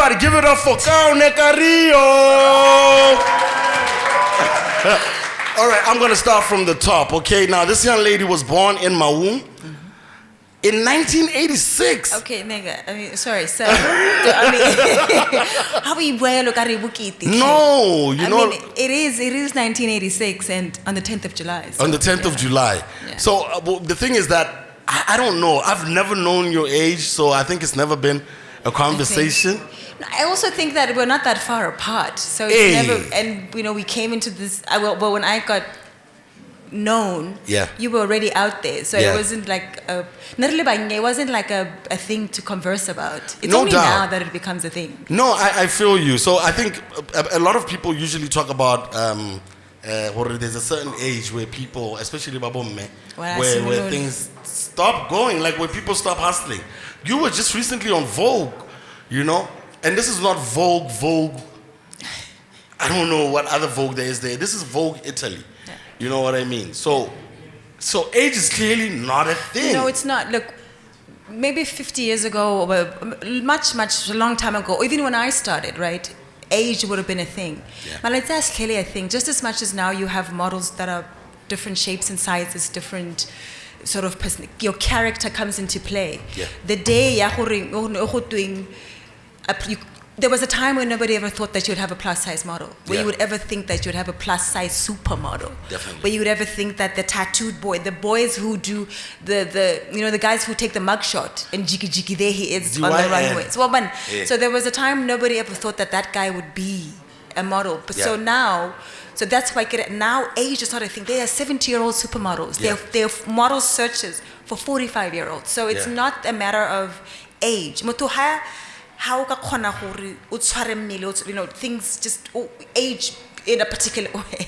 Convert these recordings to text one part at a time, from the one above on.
Everybody give it up for Kaone Kario. All right, I'm going to start from the top, okay? Now, this young lady was born in my womb in 1986. Okay, nigga. I mean, sorry, sir. I mean, how are you going to look at it? No, you know. I mean, it is 1986 and on the 10th of July. So, on the 10th of July. Yeah. So well, the thing is that I don't know. I've never known your age, so I think it's never been a conversation. I also think that we're not that far apart. So it's never, and you know, we came into this, well, when I got known, you were already out there. So it wasn't like a thing to converse about. It's only now that it becomes a thing. No, I feel you. So I think a lot of people usually talk about there's a certain age where people, especially Babomme, where things stop going, like where people stop hustling. You were just recently on Vogue, you know? And this is not Vogue. I don't know what other Vogue there is there. This is Vogue Italy. Yeah. You know what I mean? So age is clearly not a thing. No, it's not. Look, maybe 50 years ago, or much, a long time ago, or even when I started, right? Age would have been a thing. Yeah. But that's clearly a thing. Just as much as now you have models that are different shapes and sizes, different sort of person, your character comes into play. Yeah. The day there was a time when nobody ever thought that you'd have a plus size model, where you would ever think that you'd have a plus size supermodel. Definitely. Where you would ever think that the tattooed boy, the boys who do the guys who take the mugshot and jiki there he is on the runway. So there was a time nobody ever thought that guy would be a model. But so now, so that's why now age is not a thing. There are 70-year-old supermodels. Yeah. There are model searches for 45-year-olds. So it's not a matter of age. How things just age in a particular way.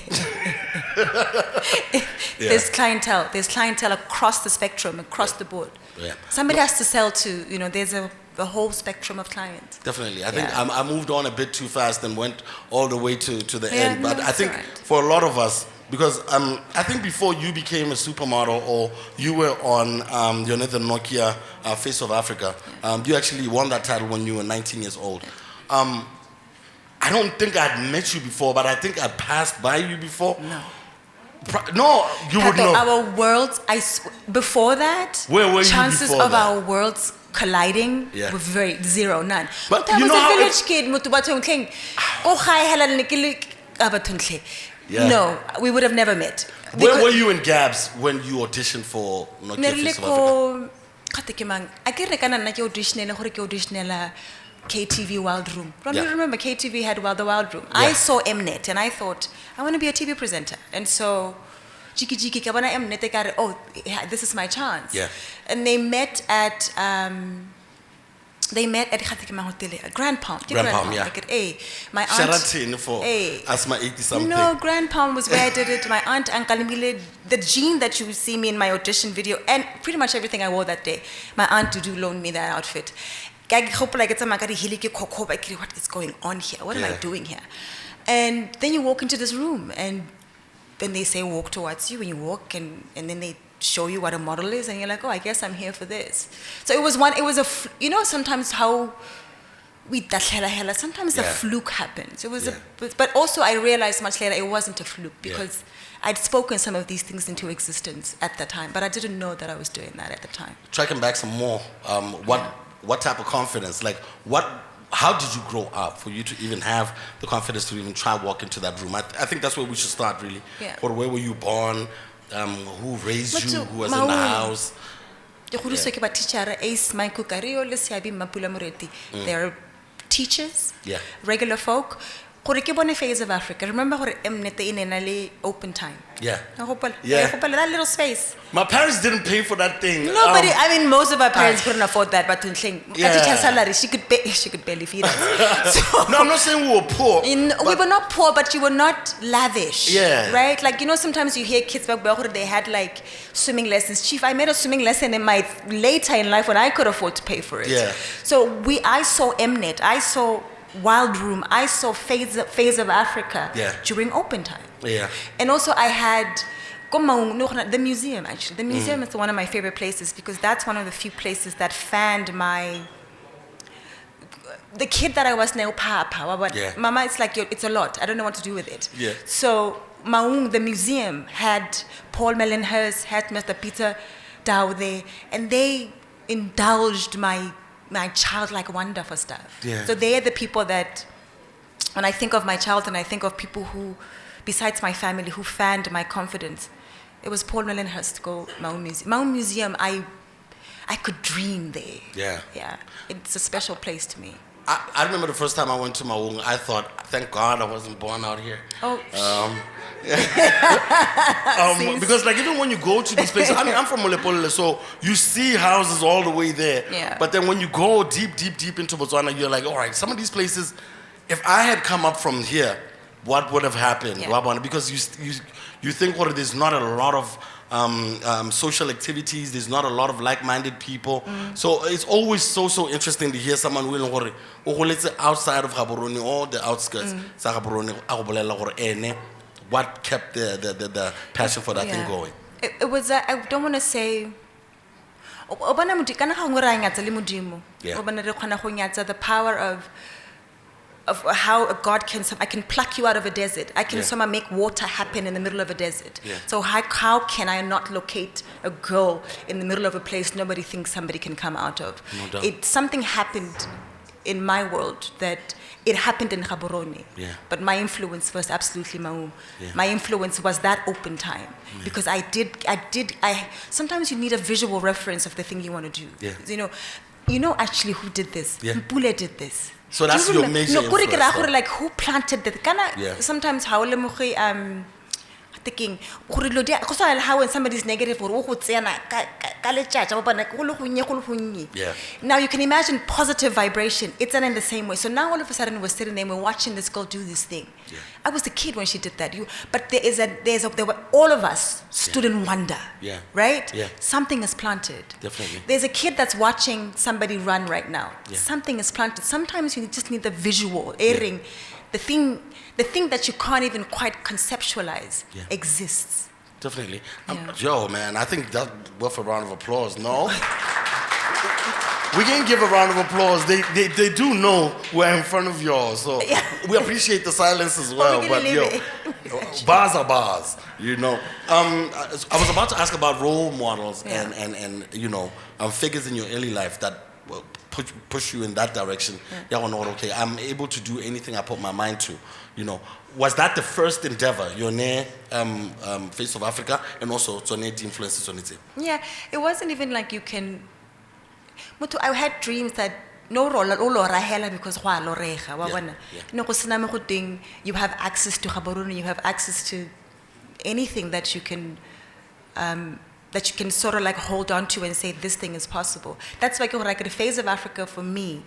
There's clientele across the spectrum, across the board. Yeah. Somebody has to sell to, there's a whole spectrum of clients. Definitely. I think I moved on a bit too fast and went all the way to the end. But I think for a lot of us, because I think before you became a supermodel or you were on the Nokia Face of Africa, you actually won that title when you were 19 years old. I don't think I'd met you before, but I think I passed by you before. No, you would know. Our worlds, before that, where were chances you before of that? our worlds colliding were zero, none. But I you was know a how village kid. No, we would have never met. Where were you in Gabs when you auditioned for Nokia Face of Africa? KTV Wild Room. Don't you remember KTV had the Wild Room? I saw Mnet and I thought, I want to be a TV presenter. And so, Jiki Kabana Mnet, they got it, this is my chance. Yeah. And they met at Grand Palm. Grand Palm, yeah. My aunt. Sheraton for Asma 80-something. No, Grand Palm was where I did it. My aunt, Uncle Mile, the jean that you see me in my audition video, and pretty much everything I wore that day, my aunt Dudu loaned me that outfit. What is going on here? What am I doing here? And then you walk into this room, and then they say walk towards you, and you walk, and then they show you what a model is, and you're like, I guess I'm here for this. So sometimes how sometimes a fluke happens. It was but also I realized much later it wasn't a fluke because I'd spoken some of these things into existence at the time, but I didn't know that I was doing that at the time. Tracking back some more, what type of confidence, how did you grow up for you to even have the confidence to even try walk into that room? I think that's where we should start really. Yeah. Or where were you born? Who raised you? Who was in the house? They're teachers, regular folk. Face of Africa. Remember open time? Yeah. That little space. My parents didn't pay for that thing. Nobody, most of our parents couldn't afford that, but salary, she could barely feed us. So, no, I'm not saying we were poor. We were not poor, but you were not lavish. Yeah. Right? Sometimes you hear kids back they had swimming lessons. Chief, I made a swimming lesson in my later in life when I could afford to pay for it. Yeah. So I saw Mnet, I saw Wild Room, I saw Phase of Africa during open time. Yeah. And also I had the museum, actually. The museum is one of my favorite places because that's one of the few places that fanned my the kid that I was now, Papa, Yeah. Mama, it's like it's a lot. I don't know what to do with it. Yeah. So Maung, the museum, had Paul Mellenhurst, had Mr. Peter Dow there, and they indulged my childlike wonder for stuff. Yeah. So they are the people that, when I think of my child and I think of people who, besides my family, who fanned my confidence, it was Paul Mellenhurst go Maung Museum. Maung Museum, I could dream there. Yeah. Yeah. It's a special place to me. I remember the first time I went to Maung, I thought, thank God I wasn't born out here. Oh. Because like even when you go to these places, I mean, I'm from Molepole, so you see houses all the way there. Yeah. But then when you go deep into Botswana, you're like, all right, some of these places, if I had come up from here, what would have happened? Yeah. Because you think, well, there's not a lot of social activities, there's not a lot of like-minded people. So it's always so interesting to hear someone willing outside of Gaborone or the outskirts, what kept the passion for that thing going. It was, I don't want to say, the power of how God I can pluck you out of a desert. I can somehow make water happen in the middle of a desert. Yeah. So how can I not locate a girl in the middle of a place nobody thinks somebody can come out of? No doubt. Something happened in my world that it happened in Gaborone. Yeah. But my influence was absolutely Maung. Yeah. My influence was that open time. Yeah. Because sometimes you need a visual reference of the thing you want to do. Yeah. You know actually who did this? Yeah. Mpule did this. So that's your major influence. Like who planted that? Yeah. Sometimes how thinking how when somebody's negative now you can imagine positive vibration. It's done in the same way. So now all of a sudden we're sitting there and we're watching this girl do this thing. Yeah. I was a kid when she did that. But there were all of us stood in wonder. Yeah. Right? Yeah. Something is planted. Definitely. There's a kid that's watching somebody run right now. Yeah. Something is planted. Sometimes you just need the visual, airing. The thing that you can't even quite conceptualize exists. Definitely. Yo, man, I think that's worth a round of applause. No? We can give a round of applause. They do know we're in front of y'all, so we appreciate the silence as well. But yo, bars are bars, you know. I was about to ask about role models and you know, figures in your early life that push you in that direction. Okay, I'm able to do anything I put my mind to. You know, was that the first endeavor? Your Face of Africa, and also the influences on it. Yeah, it wasn't even like you can. I had dreams that no role because you have access to Gaborone, you have access to anything that you can sort of like hold on to and say this thing is possible. That's why like the Face of Africa for me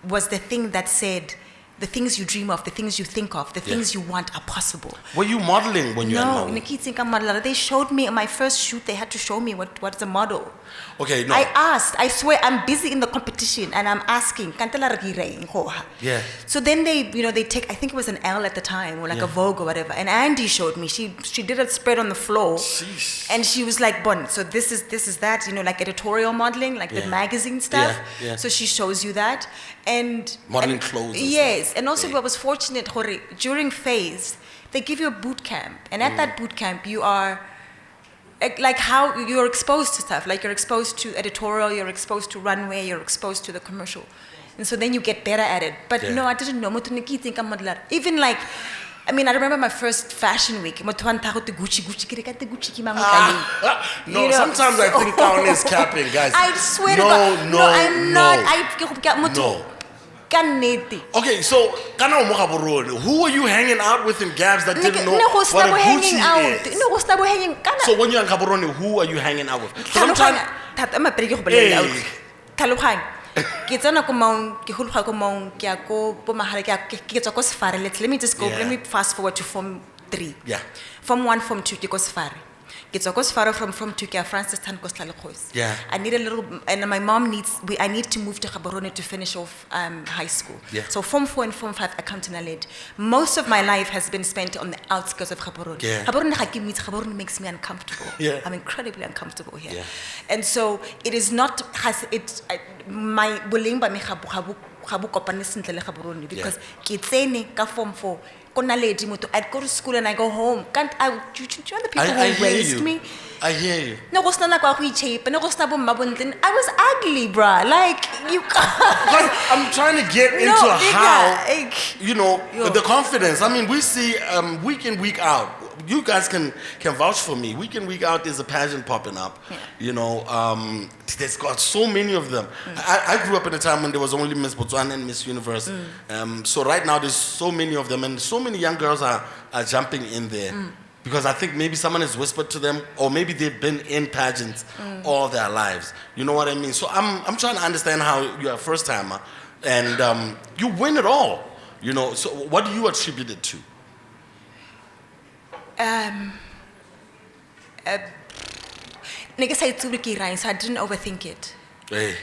was the thing that said the things you dream of, the things you think of, the things you want are possible. Were you modeling when you were No, they showed me in my first shoot. They had to show me what's a model. Okay, no. I asked. I swear, I'm busy in the competition, and I'm asking. Yeah. So then they take. I think it was an L at the time, or like a Vogue or whatever. And Andy showed me. She did a spread on the floor, and she was like, "Bon, so this is that. Like editorial modeling, like the magazine stuff. Yeah. So she shows you that, and modeling clothes. Yes, and also I was fortunate. During Phase, they give you a boot camp, and at that boot camp, you are. Like how you're exposed to stuff, like you're exposed to editorial, you're exposed to runway, you're exposed to the commercial. And so then you get better at it. But no, I didn't know. Even like, I mean, I remember my first fashion week. No, sometimes I think Kaone is capping, guys. I swear to God. No, I'm not. No. Okay, so who were you hanging out with in Gabs that didn't know what a Gucci is? So when you're in Gaborone, who are you hanging out with? Let me fast forward to Form 3. Yeah. Form 1, Form 2, from Turkey, Francis Tan Koslalekos. Yeah. I need a little, and my mom I need to move to Gaborone to finish off high school. Yeah. So Form 4 and Form 5, I come to Naled. Most of my life has been spent on the outskirts of Gaborone. Yeah. Gaborone makes me uncomfortable. Yeah. I'm incredibly uncomfortable here. Yeah. And so it is not, my bulimba me because kitseni ka form 4 I'd go to school and I go home. Can't I? Do you know the people who raised me? I hear you. I was ugly, bruh. Like you can't. I'm trying to get into how the confidence. I mean, we see week in, week out. You guys can vouch for me. Week in, week out, there's a pageant popping up. Yeah. There's got so many of them. I grew up in a time when there was only Miss Botswana and Miss Universe. So right now, there's so many of them, and so many young girls are jumping in there. Because I think maybe someone has whispered to them, or maybe they've been in pageants all their lives. You know what I mean? So I'm trying to understand how you're a first timer, and you win it all. So what do you attribute it to? So I didn't overthink it. Hey.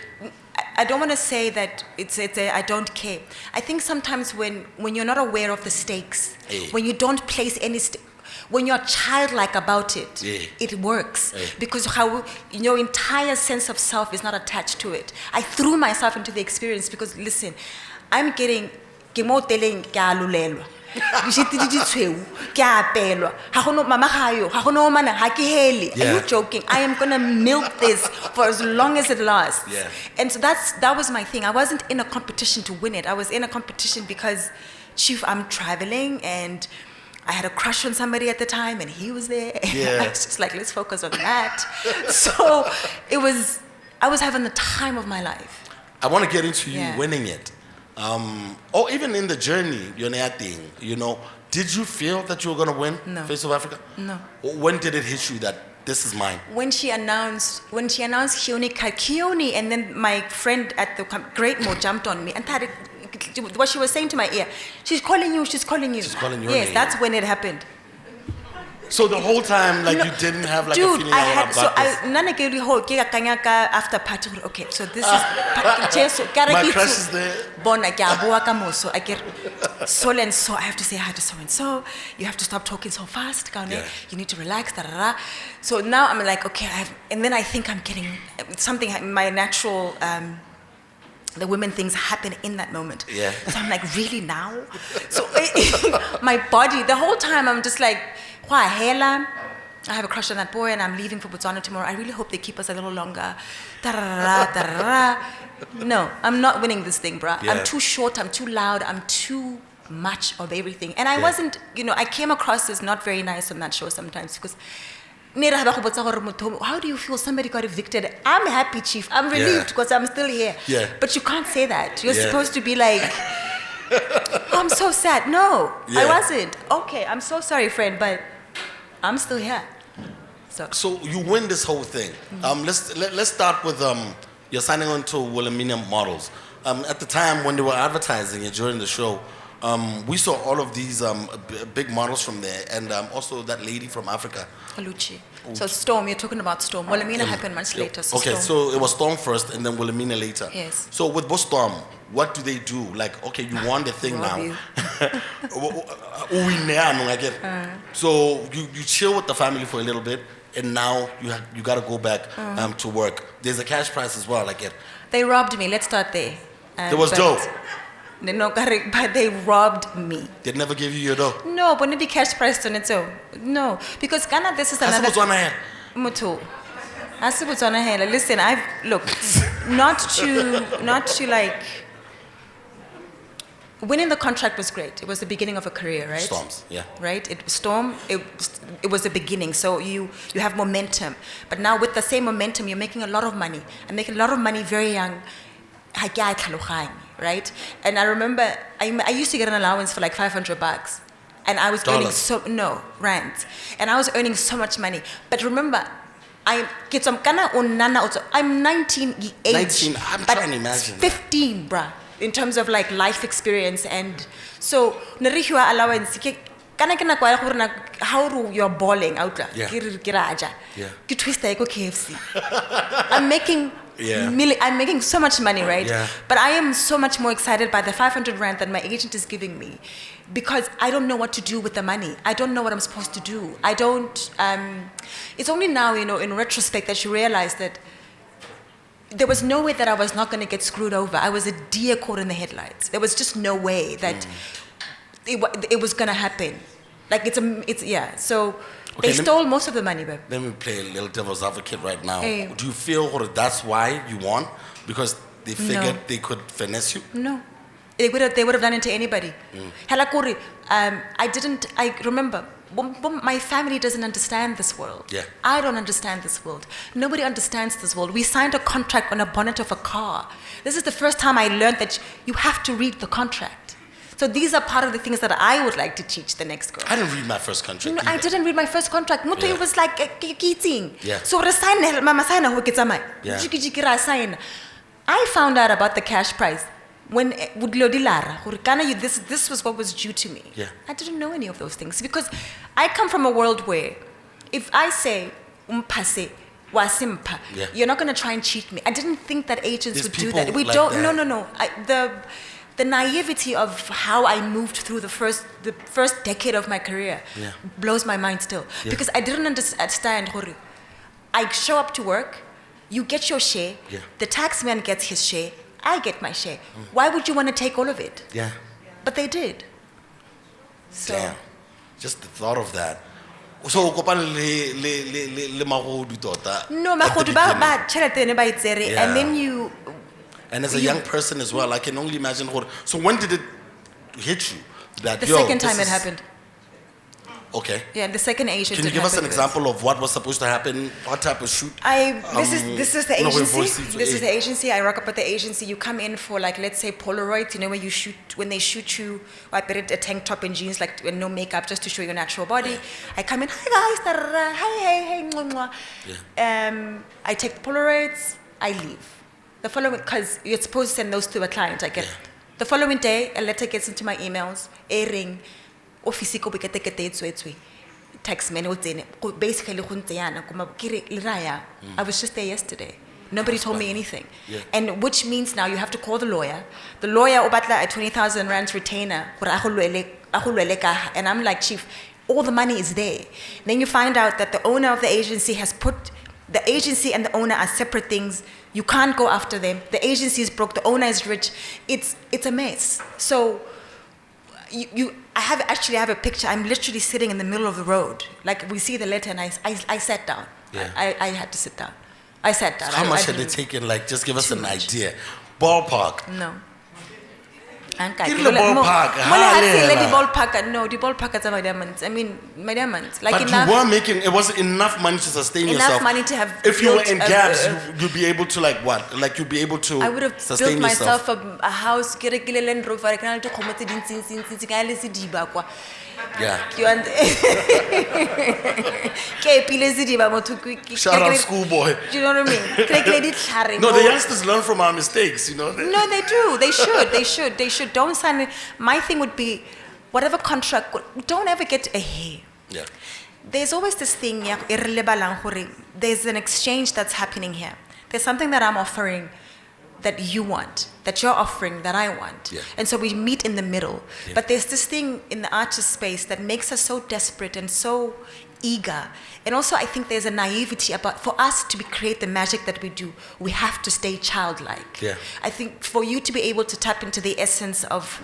I don't want to say that I don't care. I think sometimes when you're not aware of the stakes, when you don't place any when you're childlike about it, it works. Because your entire sense of self is not attached to it. I threw myself into the experience because, listen, I'm getting are you joking? I am gonna milk this for as long as it lasts. Yeah. And so that was my thing. I wasn't in a competition to win it. I was in a competition because, Chief, I'm traveling and I had a crush on somebody at the time and he was there. Yeah. I was just like, let's focus on that. So I was having the time of my life. I want to get into you winning it. Or even in the journey, did you feel that you were going to win Face of Africa? No. When did it hit you that this is mine? When she announced Kaone, and then my friend at the Great Mo jumped on me and started, what she was saying to my ear, she's calling you. She's calling your yes, name. That's when it happened. So the whole time, you didn't have a feeling after party. Okay, so this is my crush is there. So I get so and so. I have to say hi to so and so. You have to stop talking so fast, Kaone. Yeah. You need to relax. So now I'm like, okay, and then I think I'm getting something. My natural. The women things happen in that moment. Yeah. So I'm like, really now? So my body, the whole time, I'm just like, why, hela? I have a crush on that boy and I'm leaving for Botswana tomorrow. I really hope they keep us a little longer. No, I'm not winning this thing, bruh. Yeah. I'm too short, I'm too loud, I'm too much of everything. And I wasn't, I came across as not very nice on that show sometimes because how do you feel somebody got evicted? I'm happy, Chief. I'm relieved because I'm still here. Yeah. But you can't say that. You're supposed to be like, oh, I'm so sad. No, I wasn't. Okay, I'm so sorry, friend, but I'm still here. So you win this whole thing. Let's start with you're signing on to Wilhelmina Models. At the time when they were advertising it during the show, we saw all of these big models from there, and also that lady from Africa. Oluchi. So Storm, you're talking about Storm. Wilhelmina happened much later. So okay, so it was Storm first, and then Wilhelmina later. Yes. So with both Storm, what do they do? Like, okay, you won the thing now. So you chill with the family for a little bit, and now you got to go back to work. There's a cash prize as well. They robbed me. Let's start there. There was dough. No, but they robbed me. They never gave you your dough? No, but maybe cash price on its own. No, because Ghana, this is another... Mutu. Listen, not to like... Winning the contract was great. It was the beginning of a career, right? Storms, yeah. Right? It was the beginning, so you have momentum. But now with the same momentum, you're making a lot of money. I'm making a lot of money very young. Right? And I remember I used to get an allowance for like $500, and I was earning rands, and I was earning so much money. But remember, I'm 19 age, 19, I'm trying to imagine 15, bruh, in terms of like life experience. And so narihua allowance how you're balling out. KFC. I'm making so much money, right? Yeah. But I am so much more excited by the 500 rand that my agent is giving me, because I don't know what to do with the money. I don't know what I'm supposed to do. I don't. It's only now, in retrospect, that you realize that there was no way that I was not going to get screwed over. I was a deer caught in the headlights. There was just no way that it was going to happen. Like it's yeah. So Okay, they stole most of the money, babe. Let me play a little devil's advocate right now. Hey. Do you feel that's why you won? Because they figured they could finesse you? No. They would have done it to anybody. Halakuri, I remember, my family doesn't understand this world. Yeah. I don't understand this world. Nobody understands this world. We signed a contract on a bonnet of a car. This is the first time I learned that you have to read the contract. So these are part of the things that I would like to teach the next girl. I didn't read my first contract. No, I didn't read my first contract. It was like kiting. Yeah. So mama sign Yeah. I found out about the cash prize when this was what was due to me. Yeah. I didn't know any of those things because I come from a world where if I say wasimpa, yeah. you're not going to try and cheat me. I didn't think that agents There's would do that. We like don't. that. No. The naivety of how I moved through the first decade of my career blows my mind still. Yeah. Because I didn't understand. I show up to work, you get your share, the taxman gets his share, I get my share. Why would you want to take all of it? Yeah. But they did. So. Damn. Just the thought of that. So le magodu tota. No, magodu ba tšhelete ne ba e tsere, Yeah. and then you. And as a young person as well, I can only imagine. So when did it hit you? That The second time it happened. Okay. Yeah, the second agent. Can you give us an example of what was supposed to happen? What type of shoot? This is the agency. This is the eh? agency. I rock up at the agency. You come in for like, let's say Polaroids. You know when they shoot you. I put a tank top and jeans, like no makeup, just to show your natural body. I come in. Hi guys. Hey. Yeah. I take the Polaroids. I leave. The following, because you're supposed to send those to a client. I get the following day, a letter gets into my emails. A ring. Office ko bekete text me basically I was just there yesterday. Nobody told me anything. Yeah. And which means now you have to call the lawyer. The lawyer obatla a 20,000 rands retainer and I'm like, chief, all the money is there. Then you find out that the owner of the agency has put the agency and the owner are separate things. You can't go after them. The agency is broke, the owner is rich. It's a mess. So I have a picture. I'm literally sitting in the middle of the road. Like we see the letter and I sat down. Yeah. I had to sit down. I sat down. So how much had it taken? Like, just give us an idea. Ballpark. No. Give the ballpark. No, the ballpark is my diamonds. I mean, my diamonds. Like but enough, you were making, it wasn't enough money to sustain yourself. enough money to have. If you were in Gabs, you'd be able to like what? Like you'd be able to I would have sustain built myself yourself. a house. Yeah. Shout out schoolboy. Do you know what I mean? No, the youngsters learn from our mistakes, you know. No, they do. They should. Don't sign it. My thing would be, whatever contract, don't ever get a hair. Yeah. There's always this thing, there's an exchange that's happening here. There's something that I'm offering that you want, that you're offering that I want. Yeah. And so we meet in the middle. Yeah. But there's this thing in the artist space that makes us so desperate and so eager. And also I think there's a naivety about, for us to create the magic that we do, we have to stay childlike. Yeah. I think for you to be able to tap into the essence of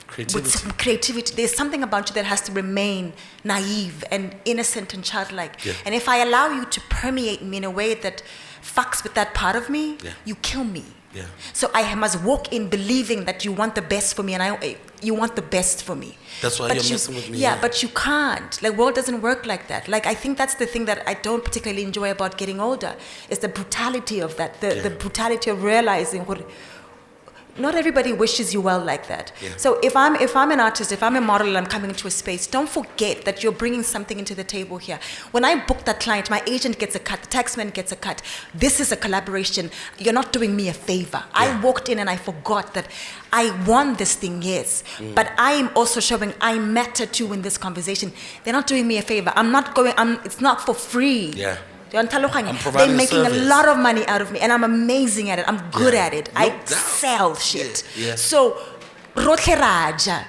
creativity, there's something about you that has to remain naive and innocent and childlike. Yeah. And if I allow you to permeate me in a way that fucks with that part of me, you kill me. Yeah. So I must walk in believing that you want the best for me, and you want the best for me. That's why you're messing with me. Yeah, but you can't. Like, world doesn't work like that. Like, I think that's the thing that I don't particularly enjoy about getting older, is the brutality of that, the brutality of realizing what. Not everybody wishes you well like that. Yeah. So if I'm an artist, if I'm a model and I'm coming into a space, don't forget that you're bringing something into the table here. When I book that client, my agent gets a cut, the taxman gets a cut. This is a collaboration. You're not doing me a favor. Yeah. I walked in and I forgot that I won this thing, yes. But I am also showing I matter too in this conversation. They're not doing me a favor. It's not for free. Yeah. They're making a lot of money out of me, and I'm amazing at it. I'm good at it. I sell shit. Yeah. So, rotle raja.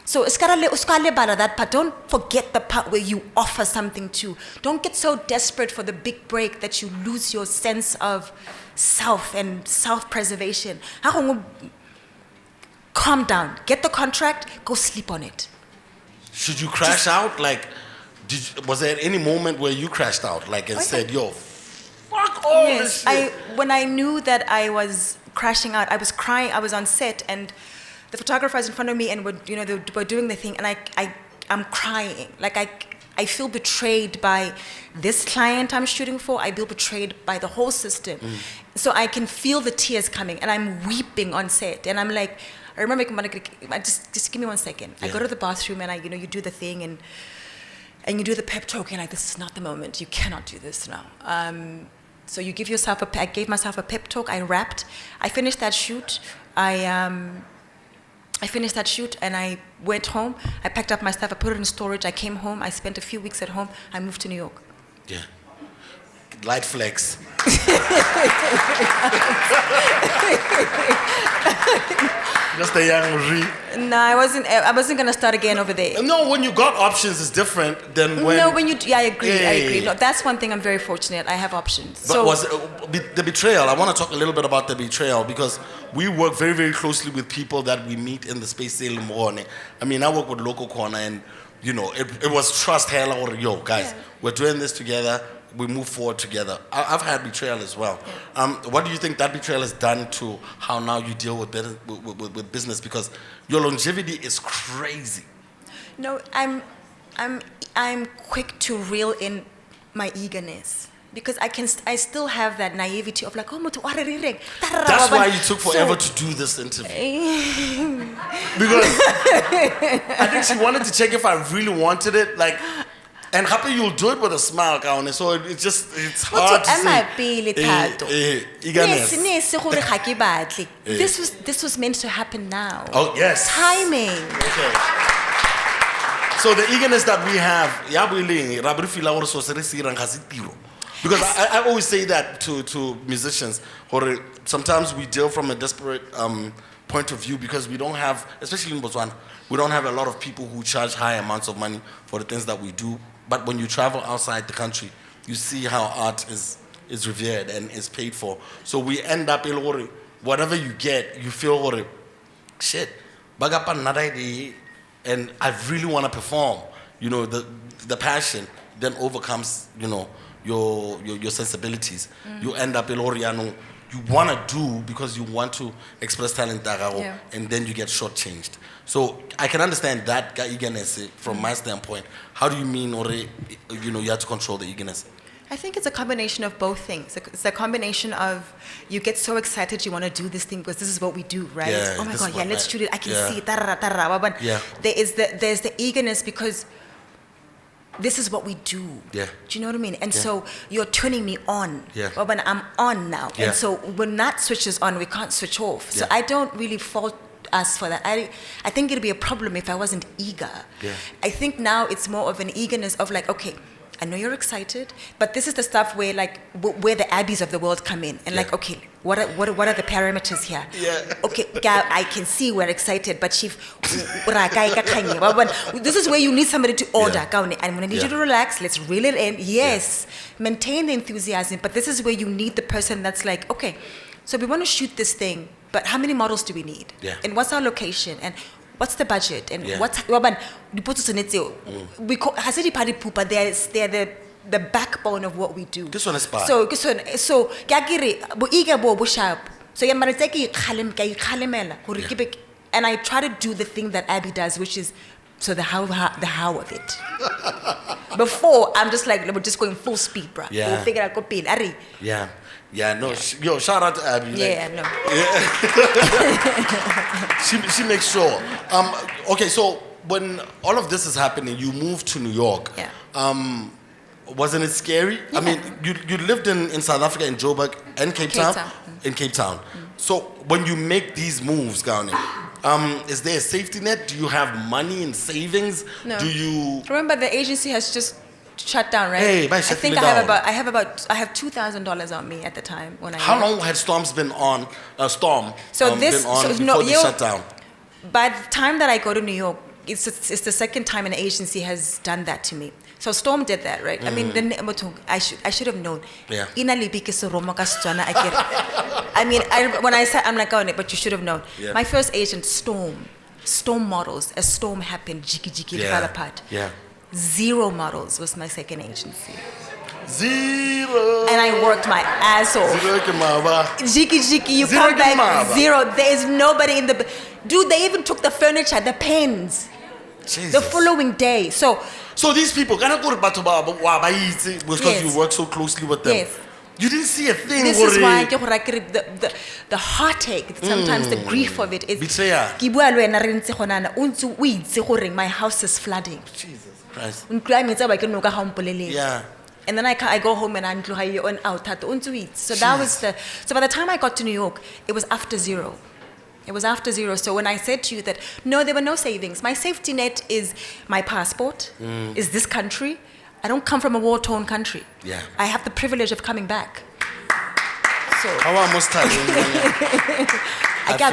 So uskale bala that part. Don't forget the part where you offer something too. Don't get so desperate for the big break that you lose your sense of self and self-preservation. Calm down. Get the contract. Go sleep on it. Should you crash out? Like, was there any moment where you crashed out, like, and said, "Yo, fuck all this shit"? When I knew that I was crashing out, I was crying. I was on set, and the photographer was in front of me, and they were doing the thing, and I'm crying. Like I feel betrayed by this client I'm shooting for. I feel betrayed by the whole system. So I can feel the tears coming, and I'm weeping on set, and I'm like, I remember, just give me 1 second. I go to the bathroom, and you do the thing, and you do the pep talk, and like, this is not the moment. You cannot do this now. So you give yourself I gave myself a pep talk. I rapped. I finished that shoot. I finished that shoot, and I went home. I packed up my stuff. I put it in storage. I came home. I spent a few weeks at home. I moved to New York. Yeah. Light flex. Just a young No, I wasn't gonna start again over there. No, when you got options, it's different than when. No, I agree. No, that's one thing I'm very fortunate. I have options. But was the betrayal? I want to talk a little bit about the betrayal, because we work very, very closely with people that we meet in the space. I mean, I work with local corner, and it was trust. Hell, or yo, guys, we're doing this together. We move forward together. I've had betrayal as well. What do you think that betrayal has done to how now you deal with business? Because your longevity is crazy. No, I'm quick to reel in my eagerness, because I still have that naivety of like, that's why you took forever to do this interview. Because I think she wanted to check if I really wanted it, like. And happy you'll do it with a smile, Kaone. So it's hard to say. This was meant to happen now. Oh yes. Timing. Okay. So the eagerness that we have, because I always say that to musicians, or sometimes we deal from a desperate point of view, because we don't have, especially in Botswana, we don't have a lot of people who charge high amounts of money for the things that we do. But when you travel outside the country, you see how art is revered and is paid for. So we end up in whatever you get, you feel shit. And I really want to perform. The passion then overcomes your sensibilities. You end up in you want to do because you want to express talent, and then you get shortchanged. So I can understand that eagerness from my standpoint. How do you mean, you have to control the eagerness? I think it's a combination of both things. It's a combination of you get so excited you want to do this thing because this is what we do, right? Yeah, oh my God, let's shoot it. I can see it. Yeah. There's the eagerness because this is what we do. Yeah. Do you know what I mean? And so you're turning me on. Yeah. Well, when I'm on now. Yeah. And so when that switches on, we can't switch off. So I don't really fault us for that. I think it'd be a problem if I wasn't eager. Yeah. I think now it's more of an eagerness of like, okay, I know you're excited, but this is the stuff where like where the Abbies of the world come in and like, okay, what are the parameters here? Yeah. Okay, I can see we're excited, but chief, this is where you need somebody to order. I'm gonna need you to relax. Let's reel it in. Yes, maintain the enthusiasm, but this is where you need the person that's like, okay, so we want to shoot this thing, but how many models do we need? Yeah. And what's our location? And what's the budget? And what's we call they're the backbone of what we do. This one is bad. So and I try to do the thing that Abby does, which is the how of it. Before I'm just like we're just going full speed, bro. Yeah. We'll figure out No. Yo, shout out to Abby. No. She makes sure. Okay, so when all of this is happening, you moved to New York. Yeah. Wasn't it scary? Yeah. I mean, you lived in South Africa, in Joburg and Cape Town. In Cape Town. So when you make these moves, Kaone, is there a safety net? Do you have money in savings? No. Do you remember the agency has just shut down, right? Hey, I think I have $2,000 on me at the time when I. How long had Storms been on? Before they shut down? By the time that I go to New York, it's the second time an agency has done that to me. So Storm did that, right? I mean, then I should have known. Yeah. I mean, when I said, I'm like, oh, but you should have known. Yeah. My first agent, Storm Models, a storm happened, jiki fell apart. Yeah. Zero Models was my second agency. Zero. And I worked my ass off. Jiki, you Zero come back, Maba. zero. There is nobody in the... Dude, they even took the furniture, the pens. Jesus. The following day. So these people, because Yes. you work so closely with them. Yes. You didn't see a thing. This is why the heartache, sometimes the grief of it is... Betrayal. My house is flooding. Jesus Christ. Yeah. Yeah. And then I go home and I'm out. So that was so by the time I got to New York, it was after zero. It was after zero. So when I said to you that, no, there were no savings. My safety net is my passport, is this country. I don't come from a war-torn country. Yeah. I have the privilege of coming back. So I almost tired. I got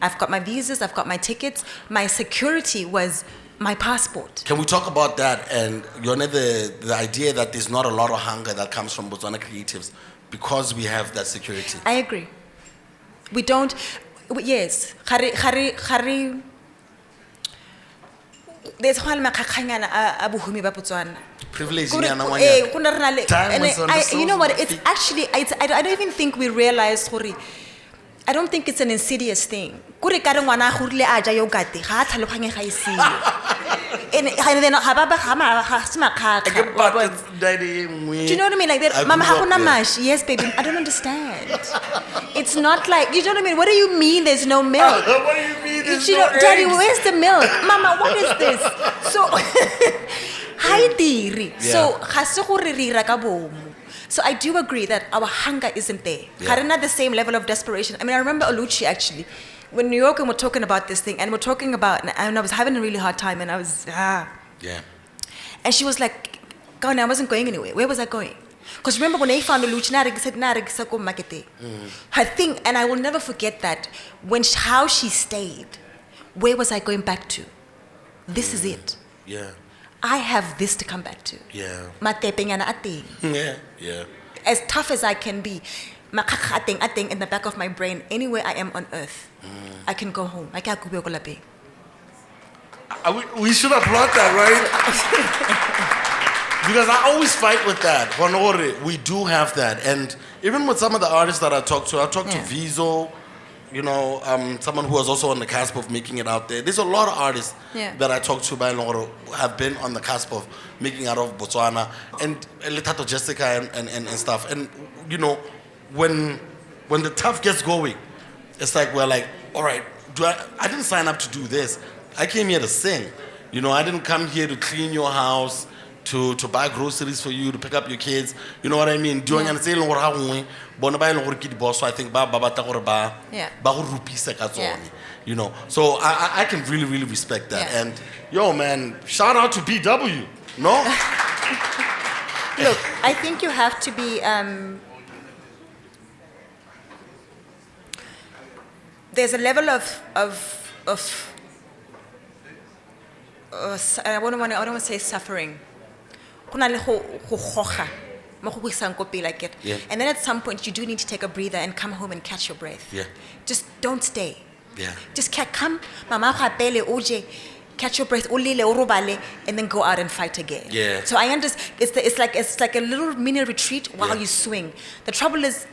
I've got my visas, I've got my tickets. My security was my passport. Can we talk about that and the idea that there's not a lot of hunger that comes from Botswana creatives because we have that security? I agree. We don't. Yes. There's whole makakanyana abuhumi ba Botswana. Privilege. You know what? It's actually. I don't even think we realize. I don't think it's an insidious thing. Do you know what I mean? Like that, Mama hakuna mash. Yes, baby. I don't understand. It's not like, you know what I mean? What do you mean there's no milk? What do you mean there's no Daddy, eggs? where's the milk? Mama, what is this? So, hi diri. So, so I do agree that our hunger isn't there. Yeah. Not the same level of desperation. I mean, I remember Oluchi actually, when New York and we're talking about this thing, and we're talking about, and I was having a really hard time, and I was, Yeah. And she was like, Kaone, I wasn't going anywhere. Where was I going? Because remember when I found Oluchi, her thing, and I will never forget that, how she stayed, where was I going back to? This is it. Yeah. I have this to come back to. Yeah. Yeah. Yeah. As tough as I can be, in the back of my brain, anywhere I am on earth, I can go home. We should applaud that, right? Because I always fight with that. We do have that. And even with some of the artists that I talk to Vizo, someone who was also on the cusp of making it out there. There's a lot of artists that I talk to by Loro have been on the cusp of making it out of Botswana, and Letato Jessica and stuff. And when the tough gets going, it's like we're like, all right, I didn't sign up to do this. I came here to sing. I didn't come here to clean your house, to buy groceries for you, to pick up your kids. You know what I mean? Doing and saying what I boss. So I think So I can really, really respect that. Yeah. And man, shout out to BW. No? Look, I think you have to be. There's a level of I don't want to say suffering. Yeah. And then at some point you do need to take a breather and come home and catch your breath. Yeah. Just don't stay. Yeah. Just come, catch your breath, and then go out and fight again. Yeah. So I understand. It's like a little mini retreat while you swing. The trouble is,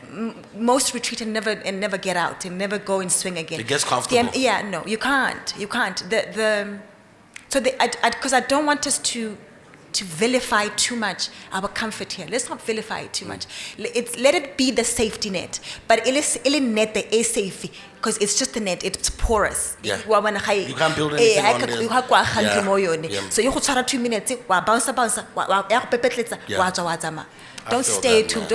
most retreat and never get out and never go and swing again. It gets comfortable. No, you can't. Because I don't want us to vilify too much our comfort here. Let's not vilify it too much. Let it be the safety net, but it net the a safety because it's just a net. It's porous. Yeah. You can't build anything on this. Yeah. So you 2 minutes. Don't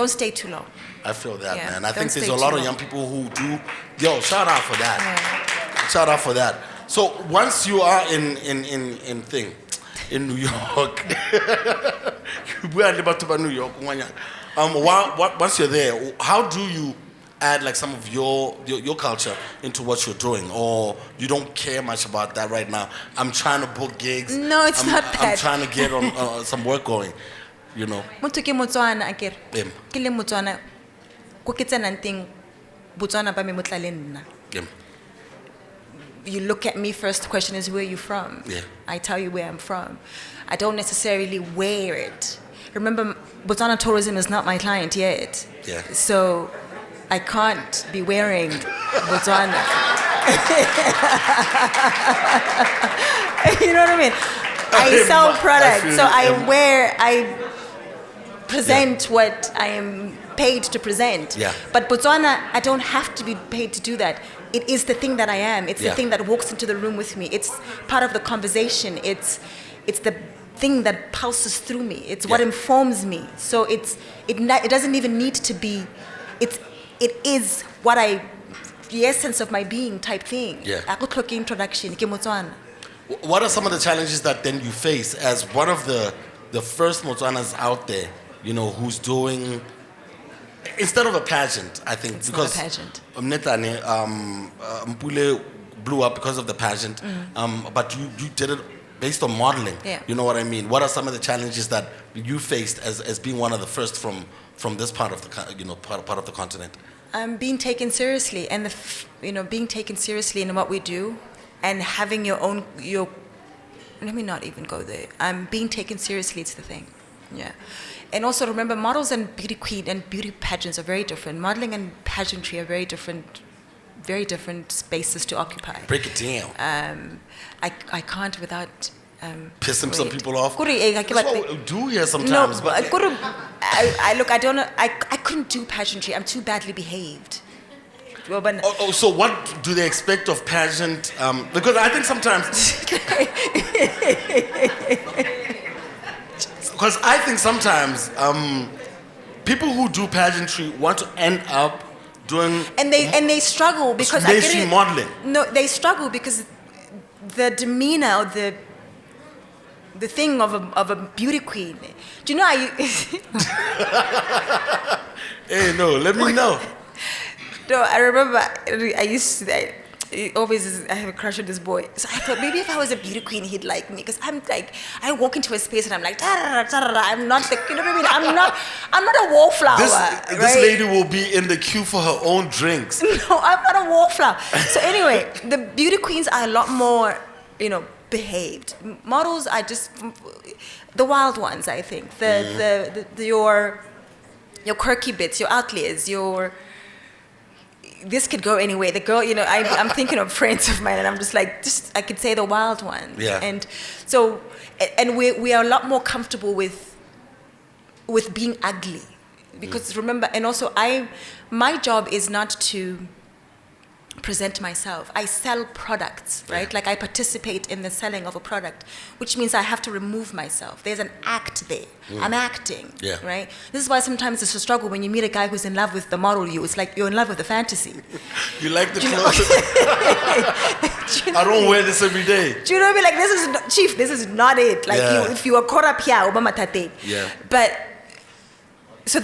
stay too long. I feel that, Yeah. man. I think Don't there's stay a lot too of young long. people who do. Shout out for that. Yeah. Shout out for that. So once you are in New York, New York. Once you're there, how do you add like some of your culture into what you're doing, or you don't care much about that right now? I'm trying to book gigs. No, it's not that. I'm trying to get on some work going, you know. Motho ke Motswana akere. Ke le Motswana. Ko ke tsena nteng Botswana ba me motlale nna. You look at me first, the question is, where are you from? Yeah. I tell you where I'm from. I don't necessarily wear it. Remember, Botswana tourism is not my client yet. Yeah. So I can't be wearing Botswana. You know what I mean? I sell products, so I present what I am paid to present. Yeah. But Botswana, I don't have to be paid to do that. It is the thing that I am. It's the thing that walks into the room with me. It's part of the conversation. It's the thing that pulses through me. It's what informs me. So it doesn't even need to be. It is what the essence of my being type thing. Yeah. Introduction. What are some of the challenges that then you face as one of the first Motswanas out there, you know, who's doing, instead of a pageant, I think, it's because not a pageant. Mpule blew up because of the pageant, but you did it based on modeling. Yeah. You know what I mean? What are some of the challenges that you faced as being one of the first from this part of the part of the continent? Being taken seriously, and being taken seriously in what we do, and having your. Let me not even go there. Being taken seriously, it's the thing. Yeah. And also remember, models and beauty queen and beauty pageants are very different. Modeling and pageantry are very different spaces to occupy. Break it down. I can't without pissing some people off. That's what we do here sometimes. No, but I don't know. I couldn't do pageantry. I'm too badly behaved. So what do they expect of pageant? Because I think sometimes. Because I think sometimes people who do pageantry want to end up doing. And they struggle because mainstream modeling. No, they struggle because the demeanor, or the thing of a beauty queen. Do you know Hey, no, let me know. No, I remember I have a crush on this boy. So I thought maybe if I was a beauty queen, he'd like me. Because I'm like, I walk into a space and I'm like, I'm not the, you know what I mean? I'm not a wallflower. This lady will be in the queue for her own drinks. No, I'm not a wallflower. So anyway, the beauty queens are a lot more, behaved. Models are just the wild ones, I think. Your quirky bits, your outliers, this could go anywhere. The girl, I'm thinking of friends of mine, and I'm just like, I could say the wild ones. Yeah. And so, and we are a lot more comfortable with being ugly, because remember, and also my job is not to present myself. I sell products, right? Like I participate in the selling of a product, which means I have to remove myself. There's an act there. I'm acting, right? This is why sometimes it's a struggle when you meet a guy who's in love with the model you. It's like you're in love with the fantasy. You like the clothes. I don't wear this every day. Do you know what I mean? Like, this is not it. Like if you are caught up here, Obama tate. Yeah. But so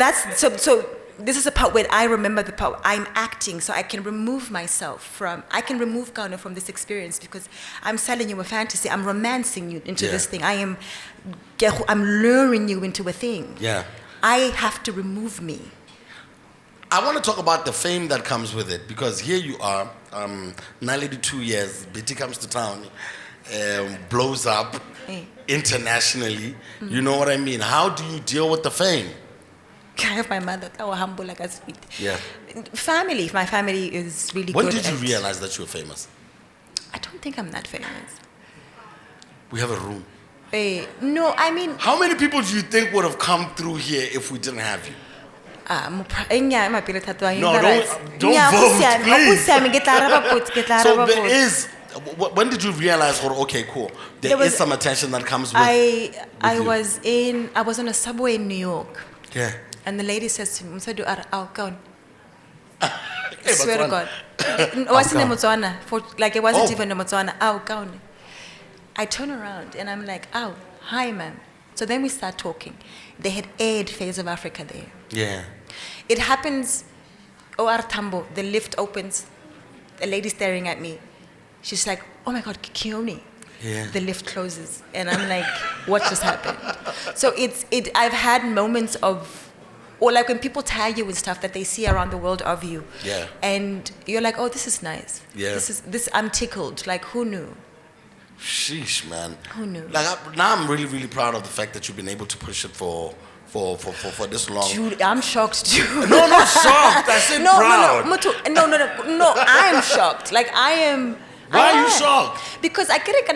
this is the part where I remember the part I'm acting, so I can remove myself I can remove Kaone from this experience, because I'm selling you a fantasy. I'm romancing you into this thing. I'm luring you into a thing. Yeah. I have to remove me. I want to talk about the fame that comes with it, because here you are, 92 years, Betty comes to town, blows up internationally. You know what I mean? How do you deal with the fame? I have my mother, humble like a sweet. Yeah. Family. My family is really good. When did you realize that you were famous? I don't think I'm that famous. We have a room. No, I mean. How many people do you think would have come through here if we didn't have you? No, don't vote, please. So there is. When did you realize, okay, cool, there is some attention that comes with I was on a subway in New York. Yeah. And the lady says to me, Muzenda, Kaone. I swear to God. It wasn't a Motswana. It wasn't even a Motswana. Kaone. I turn around and I'm like, hi, ma'am. So then we start talking. They had aired Phase of Africa there. Yeah. It happens O.R. Tambo, the lift opens, a lady staring at me. She's like, oh my God, Kaone. Yeah. The lift closes. And I'm like, what just happened? So I've had moments of, or like when people tag you with stuff that they see around the world of you. Yeah. And you're like, oh, this is nice. Yeah. I'm tickled. Like, who knew? Sheesh, man. Who knew? Like, now I'm really, really proud of the fact that you've been able to push it for this long. Dude, I'm shocked too. No, not shocked. I said proud. No, I am shocked. Like, I am. Why are you shocked? Because I get it.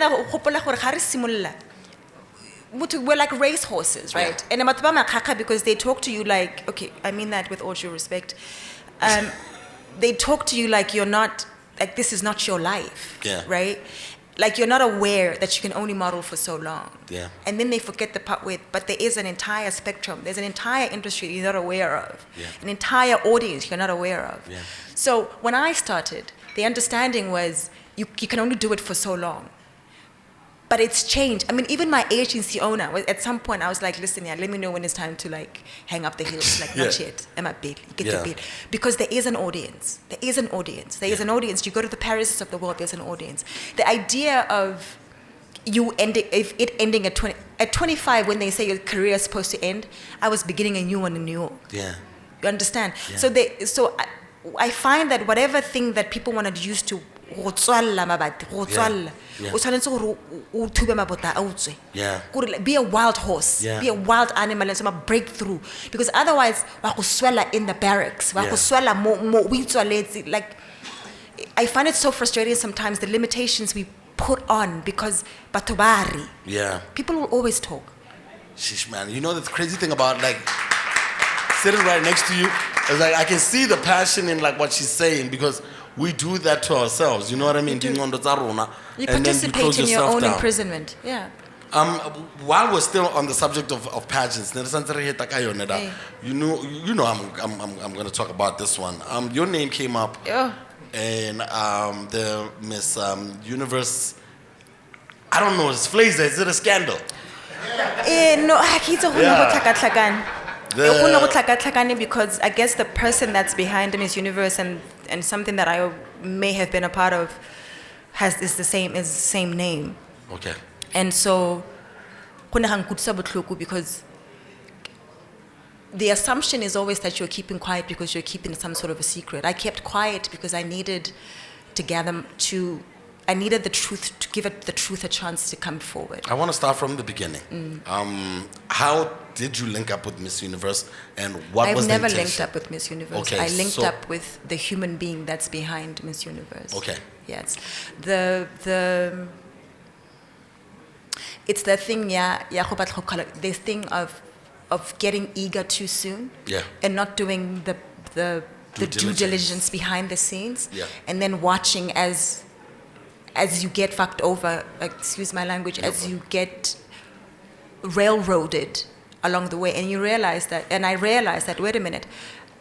We're like race horses, right? Yeah. And because they talk to you like, okay, I mean that with all due respect. They talk to you like you're not, like this is not your life, yeah. right? Like you're not aware that you can only model for so long. Yeah. And then they forget the part with, but there is an entire spectrum. There's an entire industry you're not aware of. Yeah. An entire audience you're not aware of. Yeah. So when I started, the understanding was you can only do it for so long. But it's changed. I mean, even my agency owner, at some point I was like, listen, yeah, let me know when it's time to like hang up the heels. Like, not yet. I'm at bed. Get to bed. Because there is an audience. There is an audience. There is an audience. You go to the Parises of the world, there's an audience. The idea of you ending, if it ending at 25 when they say your career is supposed to end, I was beginning a new one in New York. Yeah. You understand? Yeah. So I find that whatever thing that people want to use to be a wild horse, be a wild animal, and break through. Because otherwise, in the barracks, like I find it so frustrating sometimes the limitations we put on because batobari. Yeah. People will always talk. Sheesh, man. You know the crazy thing about like sitting right next to you is like I can see the passion in like what she's saying because we do that to ourselves. You know what I mean? You You participate in your own imprisonment. Yeah. While we're still on the subject of pageants, you know I'm going to talk about this one. Your name came up, and the Miss Universe. I don't know. It's Flazer. Is it a scandal? Because I guess the person that's behind Miss Universe and something that I may have been a part of is the same name. Okay. And so because the assumption is always that you're keeping quiet because you're keeping some sort of a secret. I kept quiet because I needed the truth, to give it the truth a chance to come forward. I want to start from the beginning. How did you link up with Miss Universe, and what was the intention? I've never linked up with Miss Universe. Okay, I linked up with the human being that's behind Miss Universe. Okay. Yes. It's the thing, this thing of getting eager too soon. Yeah. And not doing the due diligence behind the scenes. Yeah. And then watching as you get fucked over, excuse my language, as you get railroaded along the way, and I realized that, wait a minute,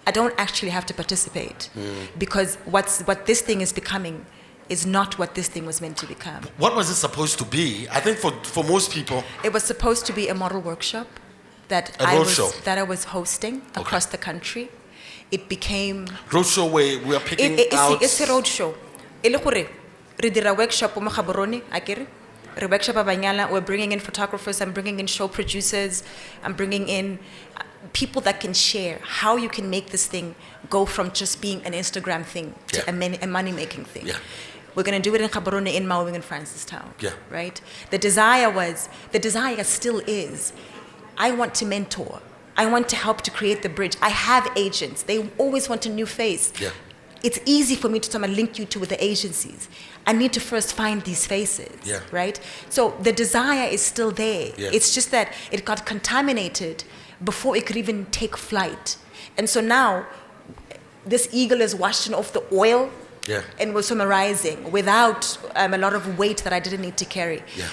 I don't actually have to participate because what this thing is becoming is not what this thing was meant to become. What was it supposed to be? I think for most people, it was supposed to be a model workshop that I was hosting across the country. It became roadshow where we are picking out. It's a roadshow. We did a workshop we're bringing in photographers, I'm bringing in show producers, I'm bringing in people that can share how you can make this thing go from just being an Instagram thing to a money-making thing. Yeah. We're going to do it in Gaborone, in Maui, in Francistown. Yeah. Right? The desire still is, I want to mentor. I want to help to create the bridge. I have agents. They always want a new face. Yeah. It's easy for me to link you to with the agencies. I need to first find these faces, right? So the desire is still there. Yeah. It's just that it got contaminated before it could even take flight. And so now, this eagle is washing off the oil and was rising without a lot of weight that I didn't need to carry. Yeah.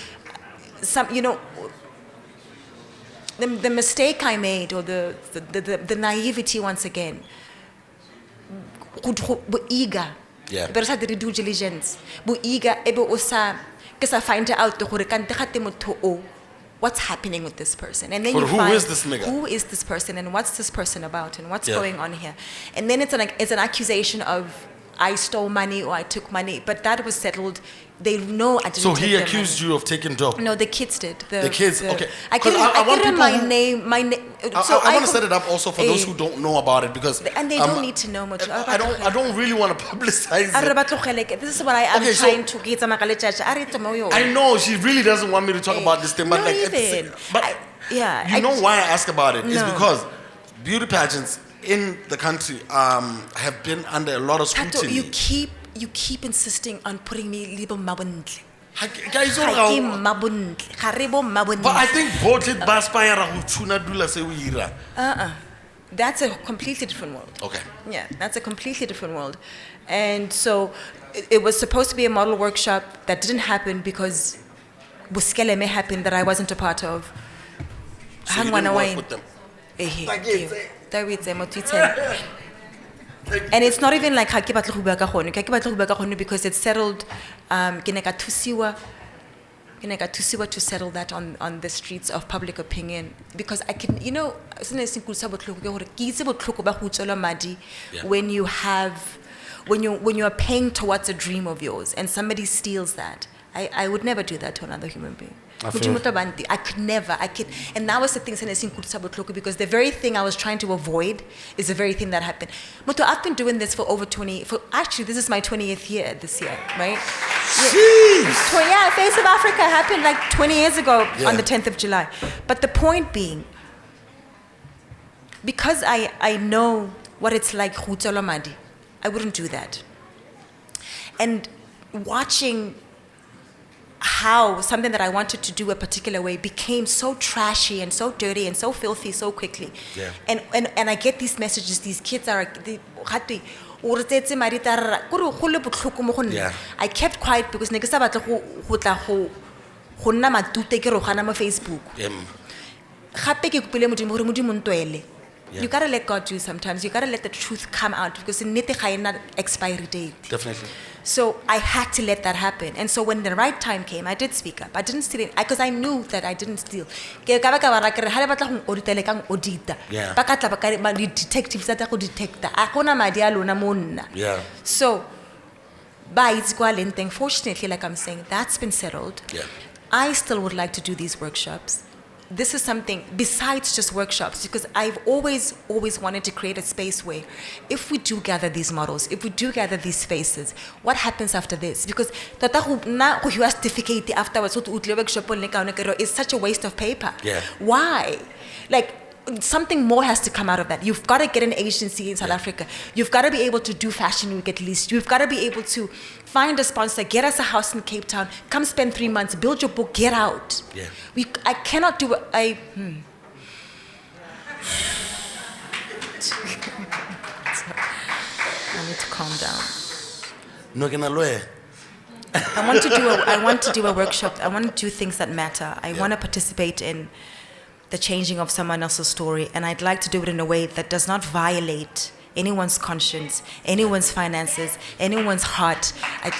The mistake I made, or the naivety once again, eager. Yeah. But sa diri due diligence. Bu eager ebe o sa find out gore kante gate motho o what's happening with this person, and then but you who find is this nigga? Who is this person, and what's this person about, and what's going on here, and then it's an accusation of I stole money or I took money, but that was settled. They know I didn't. So take he their accused money. you of taking dough. No, the kids did. The kids, okay. I give him my name. So I want to set it up also for those who don't know about it, because and they don't need to know much. I don't really want to publicize it. This is what I am trying to get. I know she really doesn't want me to talk about this thing, but you know why I ask about it is because beauty pageants in the country have been under a lot of scrutiny. You keep insisting on putting me label mabundle. Guys, but I think both it baspire who tuna dula se uira. That's a completely different world. Okay. Yeah, that's a completely different world. And so it was supposed to be a model workshop that didn't happen because Buskele may happen that I wasn't a part of. So you didn't work with them? And it's not even like because it's settled. To settle that on the streets of public opinion, because I can, when you are paying towards a dream of yours and somebody steals that, I would never do that to another human being. I could never. And that was the thing, because the very thing I was trying to avoid is the very thing that happened. But I've been doing this for over 20. Actually, this is my 20th year this year, right? Yeah, Face of Africa happened like 20 years ago on the 10th of July. But the point being, because I know what it's like, I wouldn't do that. And watching how something that I wanted to do a particular way became so trashy and so dirty and so filthy so quickly. Yeah. And I get these messages, these kids are I kept quiet because Facebook. You gotta let God do sometimes. You gotta let the truth come out, because in not expiry date. Definitely. So I had to let that happen. And so when the right time came, I did speak up. I didn't steal it because I knew that I didn't steal. Yeah. Yeah. So fortunately, like I'm saying, that's been settled. Yeah. I still would like to do these workshops. This is something besides just workshops, because I've always wanted to create a space where if we do gather these models, if we do gather these faces, what happens after this? Because certificate afterwards is such a waste of paper. Yeah. Why? Like, something more has to come out of that. You've got to get an agency in South Africa. You've got to be able to do Fashion Week at least. You've got to be able to find a sponsor, get us a house in Cape Town, come spend 3 months, build your book, get out. Yeah. I cannot do it. I need to calm down. No, I want to do a workshop. I want to do things that matter. I want to participate in the changing of someone else's story, and I'd like to do it in a way that does not violate anyone's conscience, anyone's finances, anyone's heart. And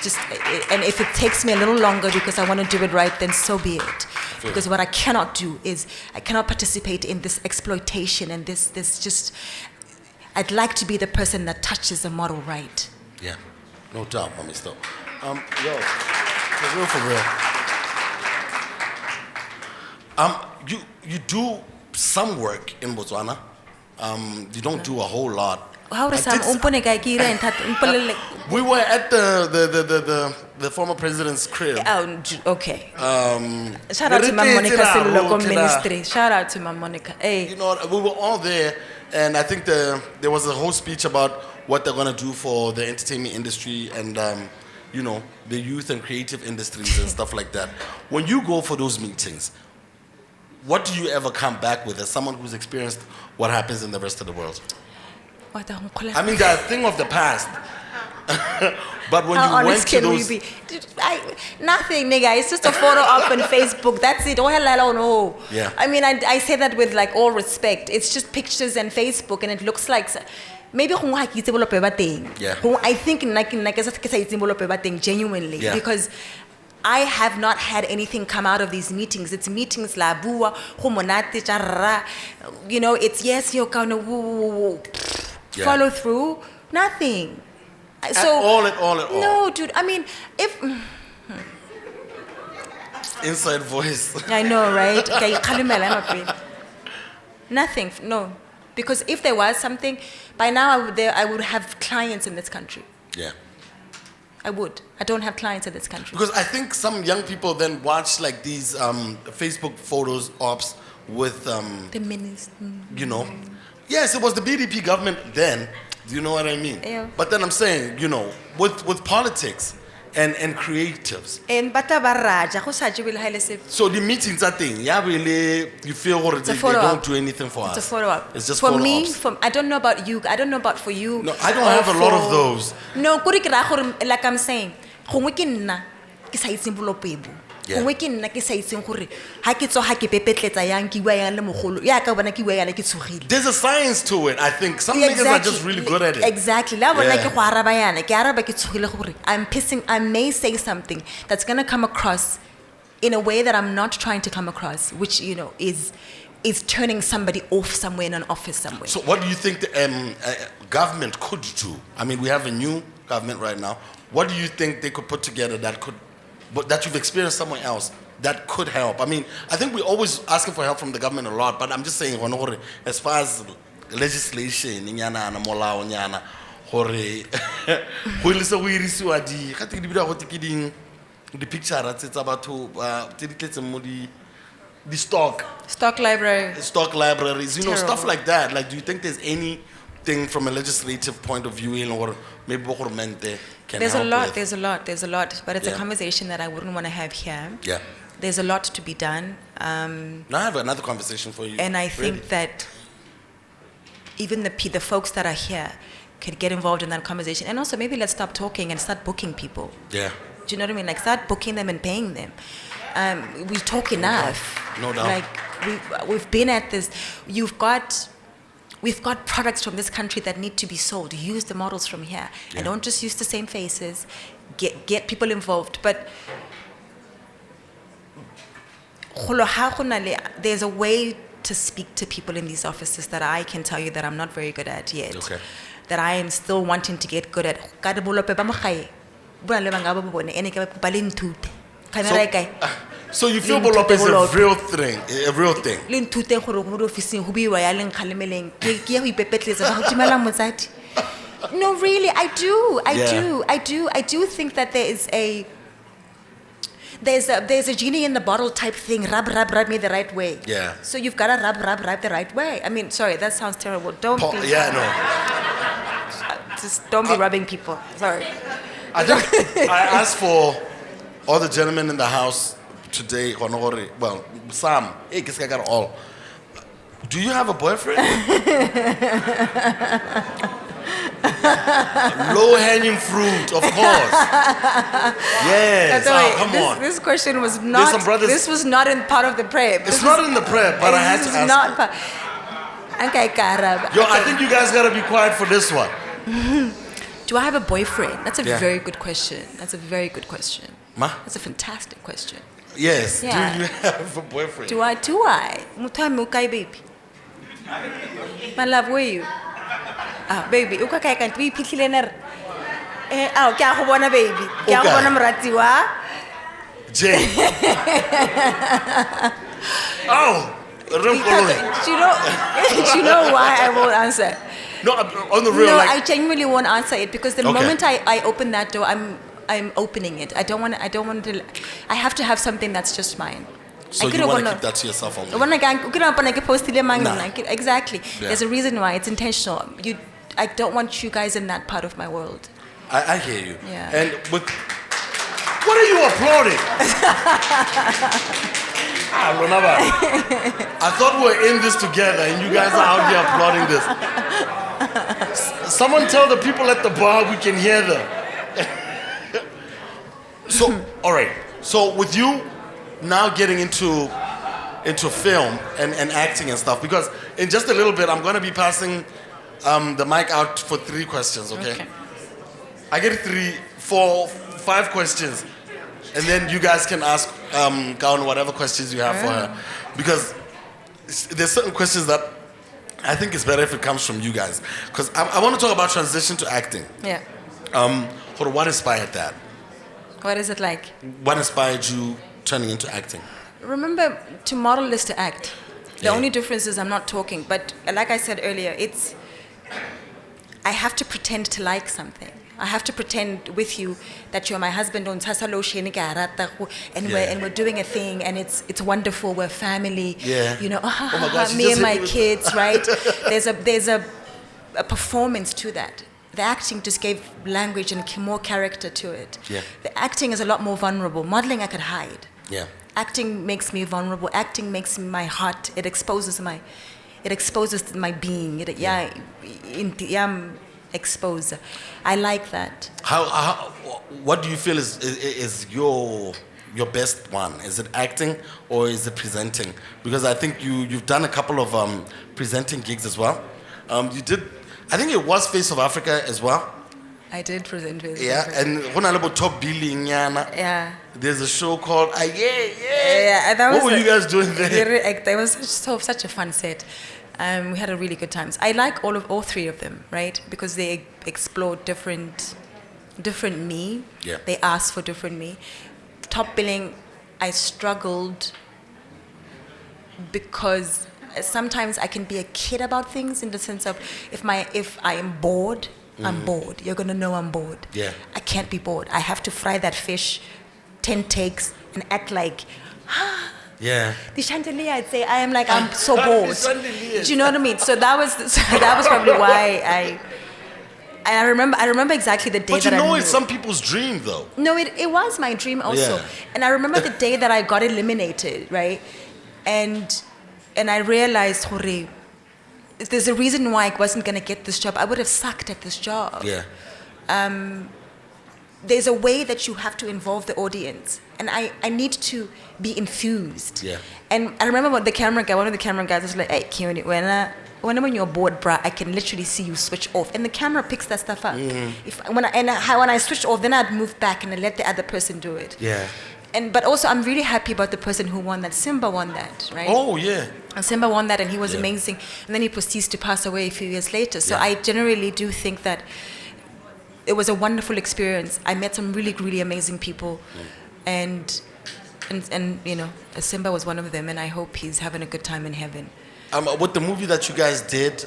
if it takes me a little longer because I want to do it right, then so be it. Because what I cannot do is I cannot participate in this exploitation and this just. I'd like to be the person that touches the model right. Yeah, no doubt, mommy. Stop. For real. You do some work in Botswana. You don't do a whole lot. We were at the former president's crib. Oh, okay. Shout out to my Monica Seluloko Ministry. Shout out to my Monica. Hey. You know, we were all there, and I think there was a whole speech about what they're gonna do for the entertainment industry and the youth and creative industries and stuff like that. When you go for those meetings, what do you ever come back with as someone who's experienced what happens in the rest of the world? I mean, they're a thing of the past. But when you went to those... Nothing, nigga. It's just a photo up on Facebook. That's it. Oh, yeah. I mean, I say that with like all respect. It's just pictures and Facebook, and it looks like... Maybe I think genuinely, because I have not had anything come out of these meetings. It's meetings la bua, homonate charra. You know, it's yes, you're kind of follow through, nothing. So at all. No, dude. I mean, if inside voice. I know, right? Okay, nothing. No, because if there was something, by now I would have clients in this country. Yeah. I would. I don't have clients in this country. Because I think some young people then watch like these Facebook photos ops with the minister. You know, yes, it was the BDP government then. Do you know what I mean? Yeah. But then I'm saying, you know, with politics and creatives. And So the meetings are thing, yeah, really, you feel they don't do anything for us. It's a follow-up. It's just for follow-ups. me. I don't know about you. I don't know about for you. No, I don't have a lot of those. No, like I'm saying, Yeah. There's a science to it, I think. Some niggas are just really good at it. Exactly. Yeah. I may say something that's going to come across in a way that I'm not trying to come across, which, you know, is turning somebody off somewhere in an office somewhere. So what do you think the government could do? I mean, we have a new government right now. What do you think they could put together that you've experienced somewhere else that could help? I mean, I think we're always asking for help from the government a lot, but I'm just saying, as far as legislation, the picture it's about the stock libraries, you know, stuff like that. Like, do you think there's anything from a legislative point of view, or maybe government can There's help a lot, but it's a conversation that I wouldn't want to have here. Yeah. There's a lot to be done. Now I have another conversation for you. And I think that even the folks that are here could get involved in that conversation. And also maybe let's stop talking and start booking people. Yeah. Do you know what I mean? Like, start booking them and paying them. We talk enough. No doubt. Like, we've been at this. We've got products from this country that need to be sold. Use the models from here. Yeah. And don't just use the same faces. Get people involved. But there's a way to speak to people in these offices that I can tell you that I'm not very good at yet. Okay. That I am still wanting to get good at. So you feel Bolop is a real thing, No, really, I do think that there's a genie in the bottle type thing. Rub me the right way. Yeah. So you've got to rub the right way. I mean, sorry, that sounds terrible. Just don't be rubbing people. Sorry. I think I asked for all the gentlemen in the house today, well, Sam, all. Do you have a boyfriend? Low-hanging fruit, of course. Yes. Come on. This question was not. This was not in part of the prep. It's not in the prep, but I had to ask. Not okay, Yo, I think you guys gotta be quiet for this one. Do I have a boyfriend? That's a very good question. That's a very good question. That's a fantastic question. Yes. Yeah. Do you have a boyfriend? Do I? Mutai baby. My love, where are you? Baby, uka kaya kan twi pitlile ner. Kya go bona baby? Kya go bona morati wa? Jay. Do you know why I won't answer? No, on the real. No, I genuinely won't answer it because the moment I open that door, I'm opening it. I don't want to. I have to have something that's just mine. So you want to keep that to yourself only? Exactly. Yeah. There's a reason why. It's intentional. I don't want you guys in that part of my world. I hear you. Yeah. And what are you applauding? Remember, I thought we were in this together and you guys are out here applauding this. Someone tell the people at the bar we can hear them. So, all right. So with you now getting into film and acting and stuff, because in just a little bit I'm going to be passing the mic out for 3 questions, okay? I get 3, 4, 5 questions. and then you guys can ask Kaone whatever questions you have for her, because there's certain questions that I think it's better if it comes from you guys, because I want to talk about transition to acting. Yeah. What inspired that? What is it like? What inspired you turning into acting? Remember, to model is to act. The only difference is I'm not talking, but like I said earlier, I have to pretend to like something. I have to pretend with you that you're my husband and we're doing a thing, and it's wonderful. We're family. Yeah. You know, oh my gosh, me and my kids, right? There's a performance to that. The acting just gave language and more character to it. Yeah. The acting is a lot more vulnerable. Modeling I could hide. Yeah. Acting makes me vulnerable. Acting makes my heart. It exposes my being. Exposed. I like that. What do you feel is your best one? Is it acting or is it presenting? Because I think you've done a couple of presenting gigs as well. You did. I think it was Face of Africa as well. I did present Face of Africa. Yeah, and top billing. Yeah. There's a show called Yeah. What were you guys doing there? It was such a fun set. We had a really good times. I like all three of them, right? Because they explore different me. Yeah. They ask for different me. Top billing, I struggled because sometimes I can be a kid about things, in the sense of if I am bored, I'm bored. You're gonna know I'm bored. Yeah. I can't be bored. I have to fry that fish, 10 takes, and act like. Yeah. The chandelier, I'd say I am like I'm so bored. Do you know what I mean? So that was probably why I remember exactly the day that I knew. It's some people's dream though. No, it was my dream also. Yeah. And I remember the day that I got eliminated, right? And I realized, hore, there's a reason why I wasn't gonna get this job. I would have sucked at this job. Yeah. There's a way that you have to involve the audience, and I need to be infused. Yeah. And I remember one of the camera guys was like, "Hey, Kaone, when you're bored, bruh, I can literally see you switch off," and the camera picks that stuff up. When I switched off, then I'd move back and I'd let the other person do it. Yeah. But also, I'm really happy about the person who won that. Simba won that, right? Oh yeah. And Simba won that, and he was amazing. And then he proceeds to pass away a few years later. So I generally do think that it was a wonderful experience. I met some really, really amazing people, and you know, Simba was one of them. And I hope he's having a good time in heaven. With the movie that you guys did,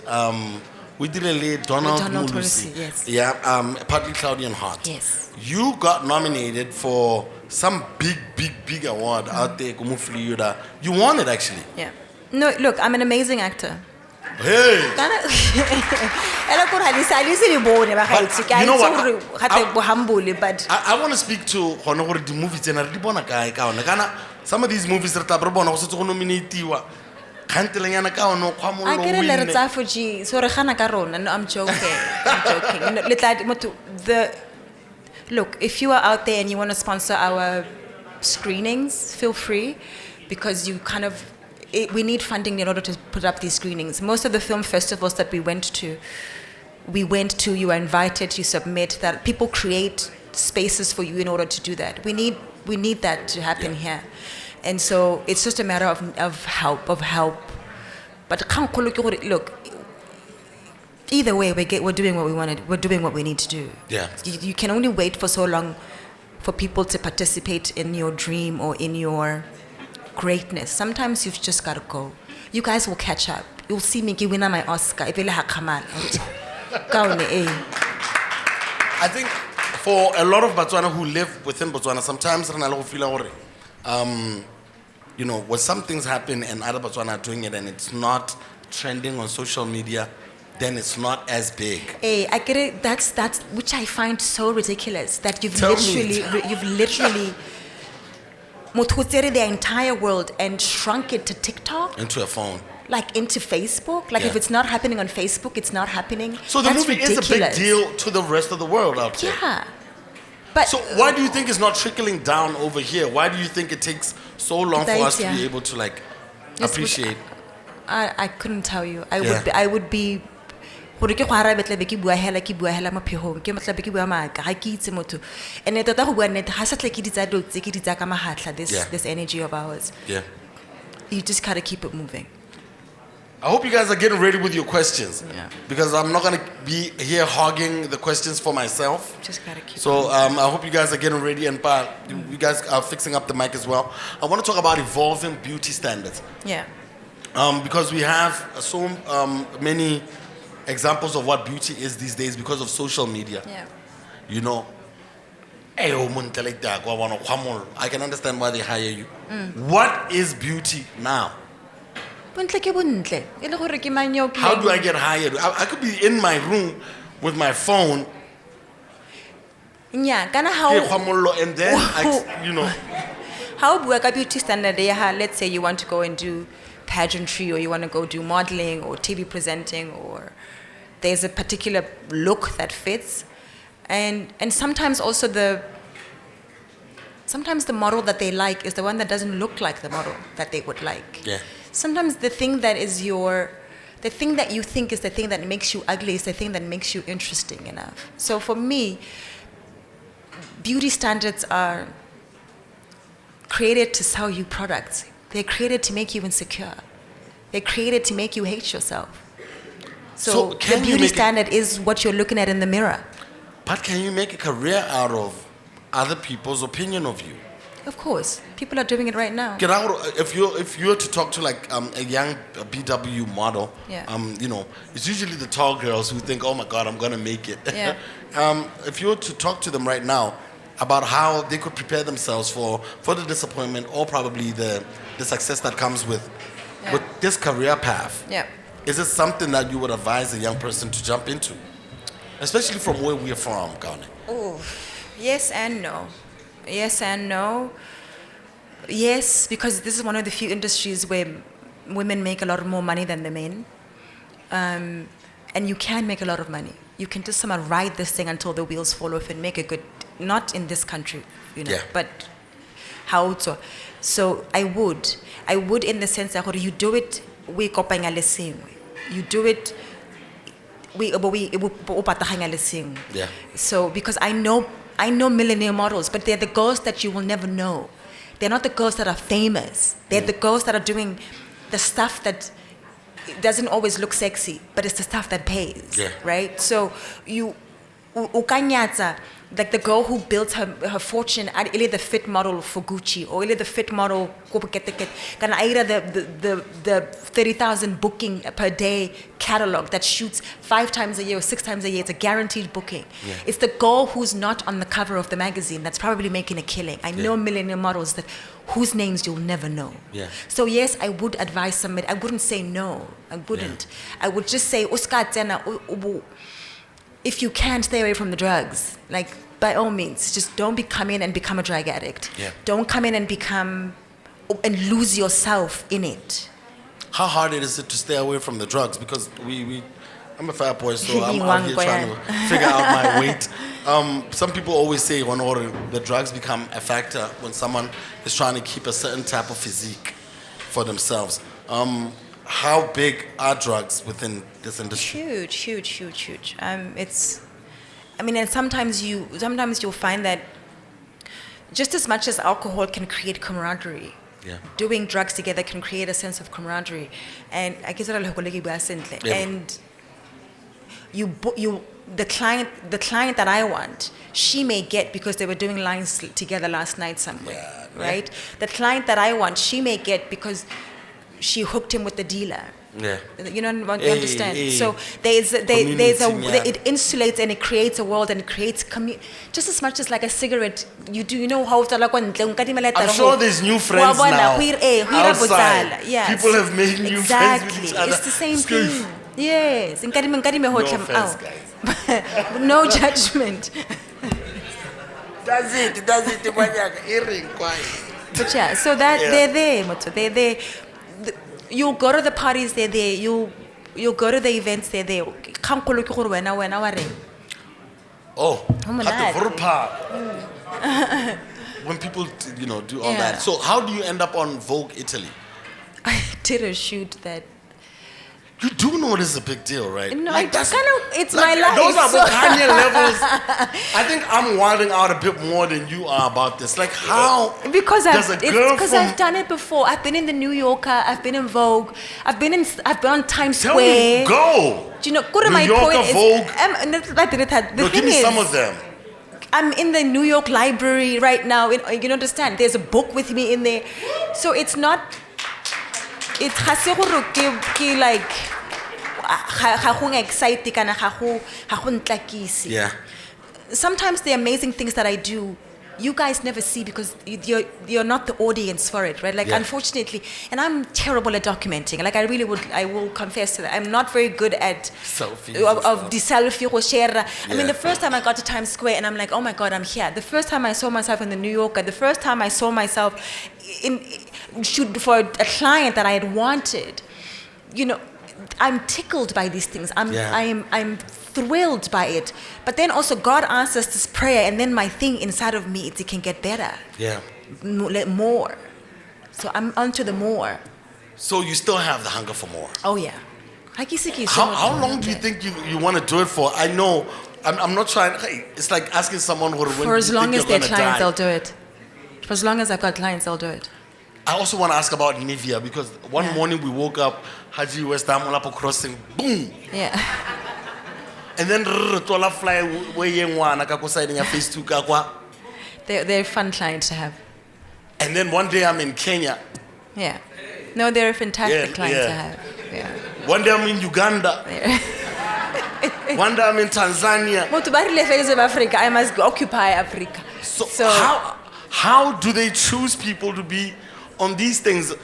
we did a late Donald Mulusi. Yes. Yeah. Partly Cloudy and Hot. Yes. You got nominated for some big award out there. You won it actually. Yeah. No, look, I'm an amazing actor. Hey. You know what? But I want to speak to the movies. Some of these movies are nominated. I get a letter of G. So no, I'm joking. Look, if you are out there and you want to sponsor our screenings, feel free, because you we need funding in order to put up these screenings. Most of the film festivals that we went to, you are invited, you submit, that people create spaces for you in order to do that. We need that to happen here. And so it's just a matter of help. But look, either way, we're doing what we wanted. We're doing what we need to do. Yeah. You can only wait for so long for people to participate in your dream or in your greatness. Sometimes you've just got to go. You guys will catch up. You'll see me win my Oscar. I think for a lot of Botswana who live within Botswana, sometimes feel you know, when some things happen and other Botswana are doing it and it's not trending on social media, then it's not as big. Hey, I get it. That's which I find so ridiculous, that you've literally the entire world and shrunk it to TikTok, into a phone, like into Facebook. Like if it's not happening on Facebook, it's not happening. So the movie is a big deal to the rest of the world out there. Yeah. But so why do you think it's not trickling down over here? Why do you think it takes so long for us to be able to appreciate? I couldn't tell you. I would be gore ke go arabe tla be ke bua hela mo phegong ke tla be ke bua maaka ga ke itse motho and tota go bua nnete ga sa tle ke di tsa dotse ke di tsa ka mahatla this energy of ours. Yeah. You just gotta keep it moving. I hope you guys are getting ready with your questions. Yeah. Because I'm not going to be here hogging the questions for myself. Just gotta keep So I hope you guys are getting ready and you guys are fixing up the mic as well. I want to talk about evolving beauty standards. Yeah. Because we have so many examples of what beauty is these days because of social media. Yeah. You know, I can understand why they hire you. What is beauty now? How do I get hired? I could be in my room with my phone. Yeah, kind of how. And then, you know. How a beauty standard? Let's say you want to go and do pageantry, or you want to go do modeling or TV presenting, or there's a particular look that fits, and sometimes also the model that they like is the one that doesn't look like the model that they would like. Yeah. Sometimes the thing that you think is the thing that makes you ugly is the thing that makes you interesting enough. So for me, beauty standards are created to sell you products. They're created to make you insecure. They're created to make you hate yourself. So the beauty standard is what you're looking at in the mirror. But can you make a career out of other people's opinion of you? Of course, people are doing it right now. If you were to talk to like a young BW model, you know, it's usually the tall girls who think, oh my God, I'm gonna make it. Yeah. If you were to talk to them right now about how they could prepare themselves for the disappointment or probably the success that comes with this career path, is it something that you would advise a young person to jump into, especially from where we're from, Kaone? Oh, yes and no. Yes and no. Yes, because this is one of the few industries where women make a lot more money than the men. And you can make a lot of money. You can just somehow ride this thing until the wheels fall off and make a good, not in this country, you know, but how so I would in the sense that you do it, we kopanya le sengwe. You do it, we So because I know millionaire models, but they're the girls that you will never know. They're not the girls that are famous. They're the girls that are doing the stuff that doesn't always look sexy, but it's the stuff that pays, right? So you, like the girl who built her fortune at the fit model for Gucci, or the fit model the 30,000 booking per day catalog that shoots 5 times a year or 6 times a year. It's a guaranteed booking. It's the girl who's not on the cover of the magazine that's probably making a killing. I know millionaire models whose names you'll never know. So yes, I would advise somebody. I wouldn't say no. I wouldn't. I would just say, if you can, stay away from the drugs. Like, by all means, just don't come in and become a drug addict. Don't come in and and lose yourself in it. How hard is it to stay away from the drugs? Because I'm a fat boy, so I'm out here trying to figure out my weight. Some people always say when the drugs become a factor when someone is trying to keep a certain type of physique for themselves. How big are drugs within this industry? Huge. And sometimes you'll find that just as much as alcohol can create camaraderie, doing drugs together can create a sense of camaraderie. And the client that I want, she may get because they were doing lines together last night somewhere, right? The client that I want, she may get because she hooked him with the dealer. You know what you understand? So it insulates and it creates a world and it creates just as much as like a cigarette. You know how I'm sure there's new friends now outside. People have made new friends with each other. It's the same thing. Yes. No offense, guys. No judgment. Does it? But yeah, so that they're there. You'll go to the parties, they're there. You'll go to the events, they're there. When people, do all that. So how do you end up on Vogue Italy? I did a shoot that. You do know this is a big deal, right? No, like that's it's my life. Those are Kanye levels. I think I'm wilding out a bit more than you are about this. Like how? Because I've done it before. I've been in the New Yorker. I've been in Vogue. I've been on Times Square. Me, go. Do you know? Go to New my Yorker, point. Vogue. Give me some of them. I'm in the New York Library right now. You understand? There's a book with me in there, so it's not. It's like yeah. Sometimes the amazing things that I do, you guys never see because you're not the audience for it, right? Like unfortunately, and I'm terrible at documenting. Like I will confess to that. I'm not very good at selfie of the selfie or share. I mean, the first time I got to Times Square and I'm like, oh my God, I'm here. The first time I saw myself in the New Yorker, the first time I saw myself for a client that I had wanted, I'm tickled by these things. I'm thrilled by it. But then also God answers this prayer, and then my thing inside of me is it can get better. Yeah. More. So I'm onto the more. So you still have the hunger for more. Oh yeah. How long do you think you want to do it for? I know I'm not trying. It's like asking someone who for as long as their clients, they'll do it. For as long as I've got clients, I'll do it. I also want to ask about Nivea because one morning we woke up, Haji West Amolapo crossing, boom. Yeah. And then Tola fly way in one, signing a face to Gagwa. They're a fun client to have. And then one day I'm in Kenya. Yeah. No, they're a fantastic client to have. Yeah. One day I'm in Uganda. One day I'm in Tanzania. I must occupy Africa. So how do they choose people to be on these things?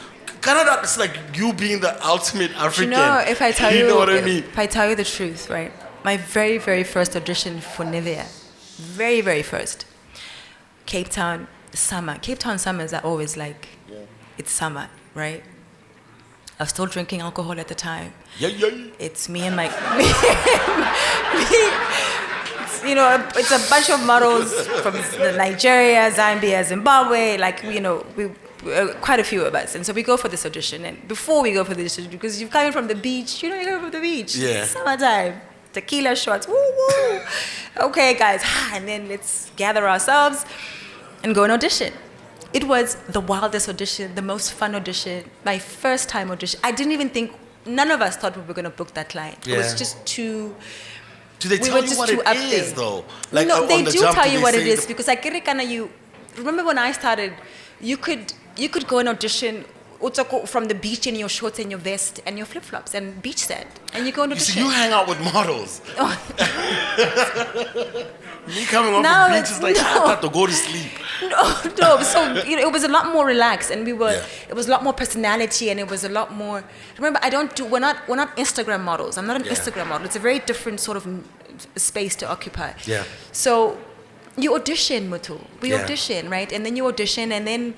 Canada is like you being the ultimate African. If I tell you, know what I mean? If I tell you the truth, right? My very, very first audition for Nivea, very, very first, Cape Town summer. Cape Town summers are always like, it's summer, right? I was still drinking alcohol at the time. It's me and my, it's a bunch of models from Nigeria, Zambia, Zimbabwe, quite a few of us. And so we go for this audition. And before we go for this audition, because you're coming from the beach, you're coming from the beach. Yeah. Summertime. Tequila shots. Woo, woo. Okay, guys. And then let's gather ourselves and go and audition. It was the wildest audition, the most fun audition, my first time audition. I didn't even think, none of us thought we were going to book that client. Yeah. It was just too... Do they tell you what it is, though? Like, no, they do tell you what it is because remember when I started, you could go and audition from the beach in your shorts and your vest and your flip-flops and beach set, and you go and audition. You hang out with models. Me coming off the beach is like, I have to go to sleep. No. So it was a lot more relaxed, and it was a lot more personality, and it was a lot more. Remember, we're not Instagram models. I'm not an Instagram model. It's a very different sort of space to occupy. Yeah. So you audition, Mutu. We audition, right? And then you audition, and then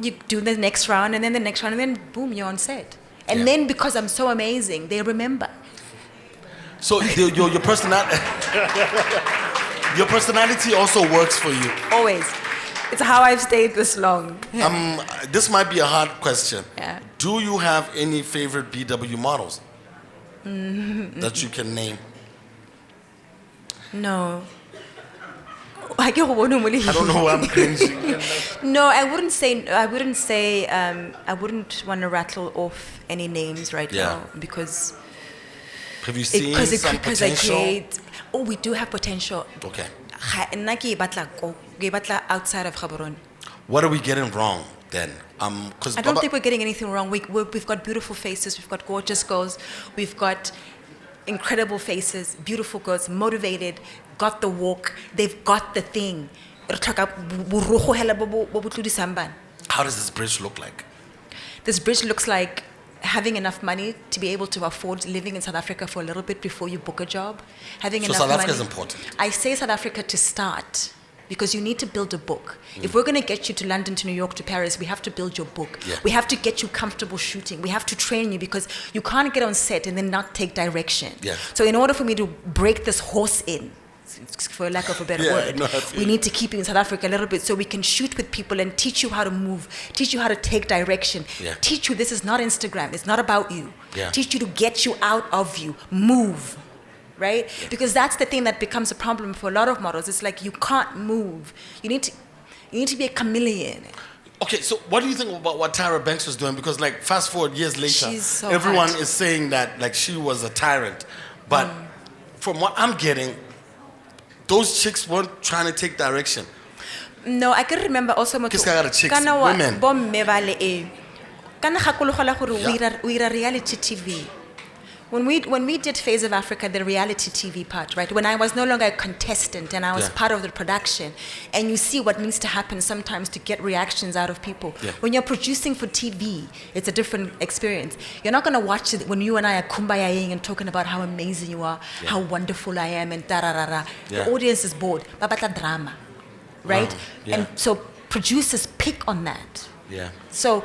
you do the next round, and then the next round, and then boom, you're on set. And then because I'm so amazing, they remember. So your personality. Your personality also works for you. Always. It's how I've stayed this long. This might be a hard question. Yeah. Do you have any favorite BW models that you can name? No. I don't know why I'm cringing. No, I wouldn't want to rattle off any names right now because. Have you seen some potential? We do have potential. Okay. Outside of Gaborone. What are we getting wrong then? I don't think we're getting anything wrong. We've got beautiful faces. We've got gorgeous girls. We've got incredible faces, beautiful girls, motivated, got the walk. They've got the thing. How does this bridge look like? This bridge looks like having enough money to be able to afford living in South Africa for a little bit before you book a job. Having enough South money. Africa is important. I say South Africa to start because you need to build a book. If we're going to get you to London, to New York, to Paris, we have to build your book. Yeah. We have to get you comfortable shooting. We have to train you because you can't get on set and then not take direction. Yeah. So in order for me to break this horse in, for lack of a better word. We need to keep you in South Africa a little bit so we can shoot with people and teach you how to move, teach you how to take direction, teach you this is not Instagram, it's not about you, teach you to get you out of you, move. Right? Yeah. Because that's the thing that becomes a problem for a lot of models. It's like you can't move. You need to be a chameleon. Okay, so what do you think about what Tyra Banks was doing? Because like fast forward years later, everyone is saying that like she was a tyrant. But from what I'm getting, those chicks weren't trying to take direction. No, I can remember also chicks, women. We are reality TV. When we did Phase of Africa, the reality TV part, right? When I was no longer a contestant and I was part of the production, and you see what needs to happen sometimes to get reactions out of people. Yeah. When you're producing for TV, it's a different experience. You're not going to watch it when you and I are kumbayaing and talking about how amazing you are, how wonderful I am, and da-ra-ra-ra. The audience is bored. Babata drama, right? And so producers pick on that. Yeah. So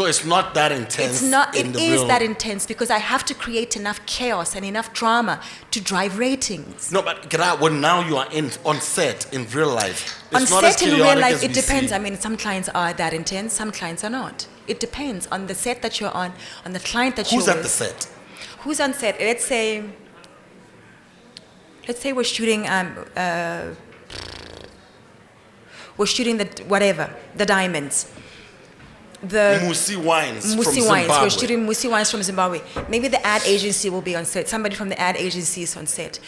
it's not that intense. It's not. It is that intense because I have to create enough chaos and enough drama to drive ratings. No, but when now you are on set in real life, it's on not set as in real life, it See. depends. I mean, some clients are that intense, some clients are not. It depends on the set that you're on the client that you're with. Who's at the set? Who's on set? Let's say we're shooting. We're shooting the diamonds. The Musi Wines from Musi Zimbabwe. Wines. We're shooting Musi Wines from Zimbabwe. Maybe the ad agency will be on set. Somebody from the ad agency is on set.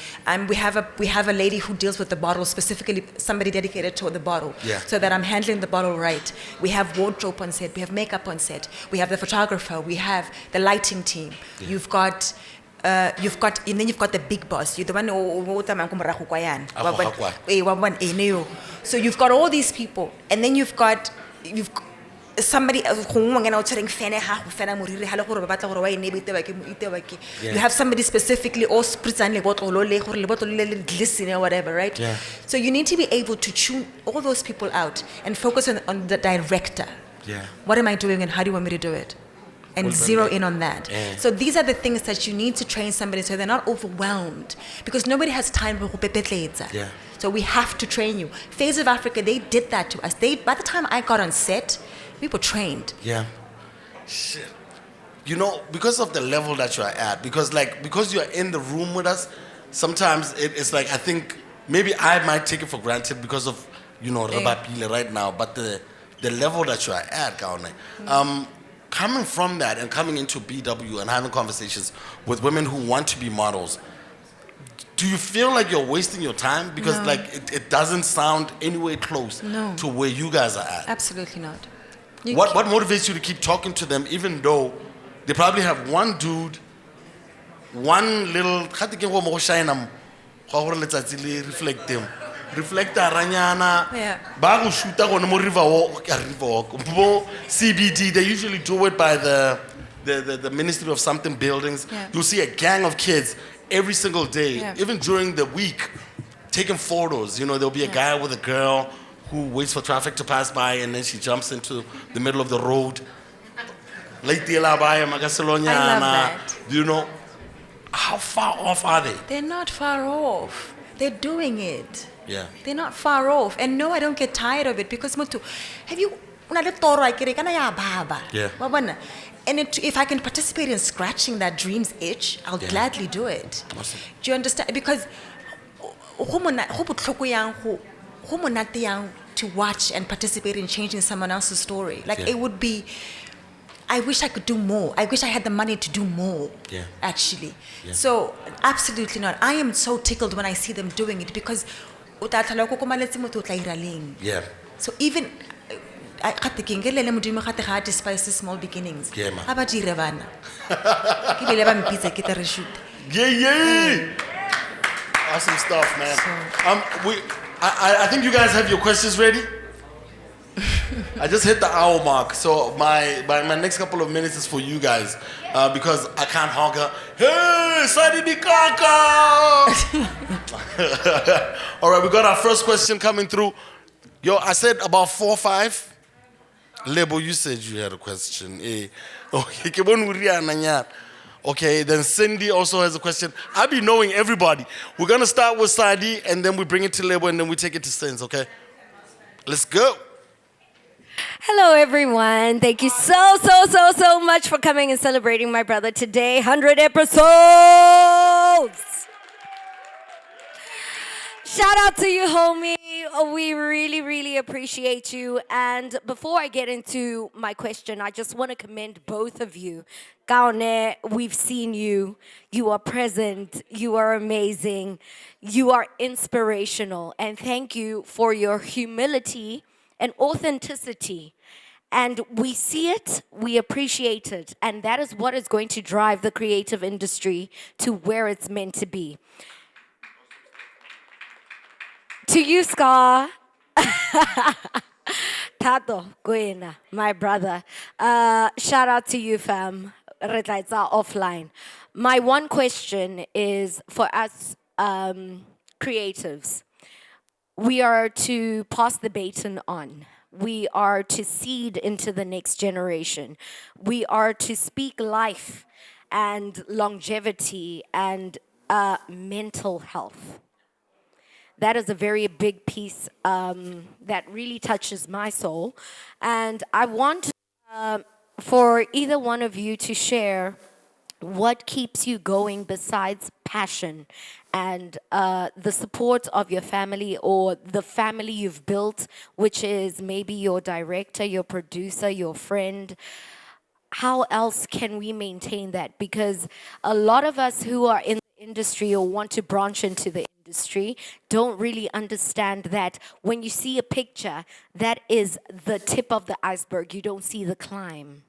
We have a lady who deals with the bottle, specifically somebody dedicated to the bottle, so that I'm handling the bottle right. We have wardrobe on set. We have makeup on set. We have the photographer. We have the lighting team. Yeah. You've got, and then you've got the big boss. You're the one so you've got all these people, and then you've got somebody you have somebody specifically or whatever, right? Yeah. So you need to be able to tune all those people out and focus on the director. Yeah. What am I doing and how do you want me to do it? And zero in on that. Yeah. So these are the things that you need to train somebody so they're not overwhelmed, because nobody has time for yeah. So we have to train you. Phase of Africa, they did that to us. By the time I got on set, we were trained. Yeah. Shit. You know, because of the level that you are at, because you are in the room with us, sometimes it's like, I think maybe I might take it for granted because of, Rabapile right now, but the level that you are at, Kaone, coming from that and coming into BW and having conversations with women who want to be models, do you feel like you're wasting your time? Because it doesn't sound anywhere close to where you guys are at. Absolutely not. What motivates you to keep talking to them, even though they probably have one dude, one little reflector ranyana ba go shoota go mo river walk CBD. They usually do it by the Ministry of something buildings. You'll see a gang of kids every single day, even during the week, taking photos. There'll be a guy with a girl who waits for traffic to pass by, and then she jumps into the middle of the road. I love that. Do you know how far off are they? They're not far off. They're doing it. Yeah. They're not far off. And no, I don't get tired of it, because have you yeah. And if I can participate in scratching that dream's itch, I'll gladly do it. Awesome. Do you understand? Because to watch and participate in changing someone else's story. It would be, I wish I could do more. I wish I had the money to do more, actually. Yeah. So, absolutely not. I am so tickled when I see them doing it, because yeah. So even I despise the small beginnings. Yeah, man. Awesome stuff, man. I think you guys have your questions ready. I just hit the hour mark, so my next couple of minutes is for you guys, because I can't honk. Hey, Sadi Kaka! All right, we got our first question coming through. Yo, I said about 4 or 5. Lebo, you said you had a question. Okay, Okay, then Cindy also has a question. I'll be knowing everybody. We're going to start with Sadi, and then we bring it to Lebo, and then we take it to Sins, okay? Let's go. Hello, everyone. Thank you so much for coming and celebrating my brother today. 100 episodes. Shout out to you, homie. We really appreciate you. And before I get into my question, I just want to commend both of you. Kaone, we've seen you. You are present. You are amazing. You are inspirational. And thank you for your humility and authenticity. And we see it, we appreciate it. And that is what is going to drive the creative industry to where it's meant to be. To you, Scar. Tato, Goena, my brother. Shout out to you, fam. Retlaitsa offline. My one question is for us creatives. We are to pass the baton on. We are to seed into the next generation. We are to speak life and longevity and mental health. That is a very big piece that really touches my soul. And I want for either one of you to share what keeps you going besides passion and the support of your family or the family you've built, which is maybe your director, your producer, your friend. How else can we maintain that? Because a lot of us who are in the industry or want to branch into the industry don't really understand that when you see a picture, that is the tip of the iceberg. You don't see the climb.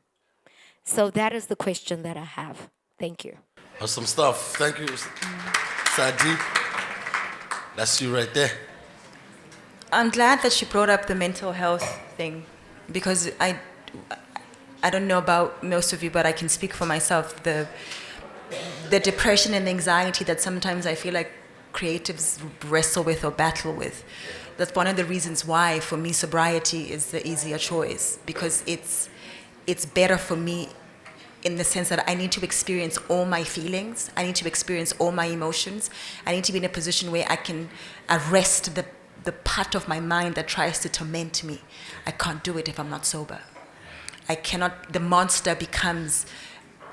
So that is the question that I have. Thank you. Awesome stuff. Thank you, Sadi. That's you right there. I'm glad that she brought up the mental health thing because I don't know about most of you, but I can speak for myself. The depression and anxiety that sometimes I feel like creatives wrestle with or battle with. That's one of the reasons why, for me, sobriety is the easier choice because it's better for me in the sense that I need to experience all my feelings. I need to experience all my emotions. I need to be in a position where I can arrest the part of my mind that tries to torment me. I can't do it if I'm not sober. I cannot, the monster becomes,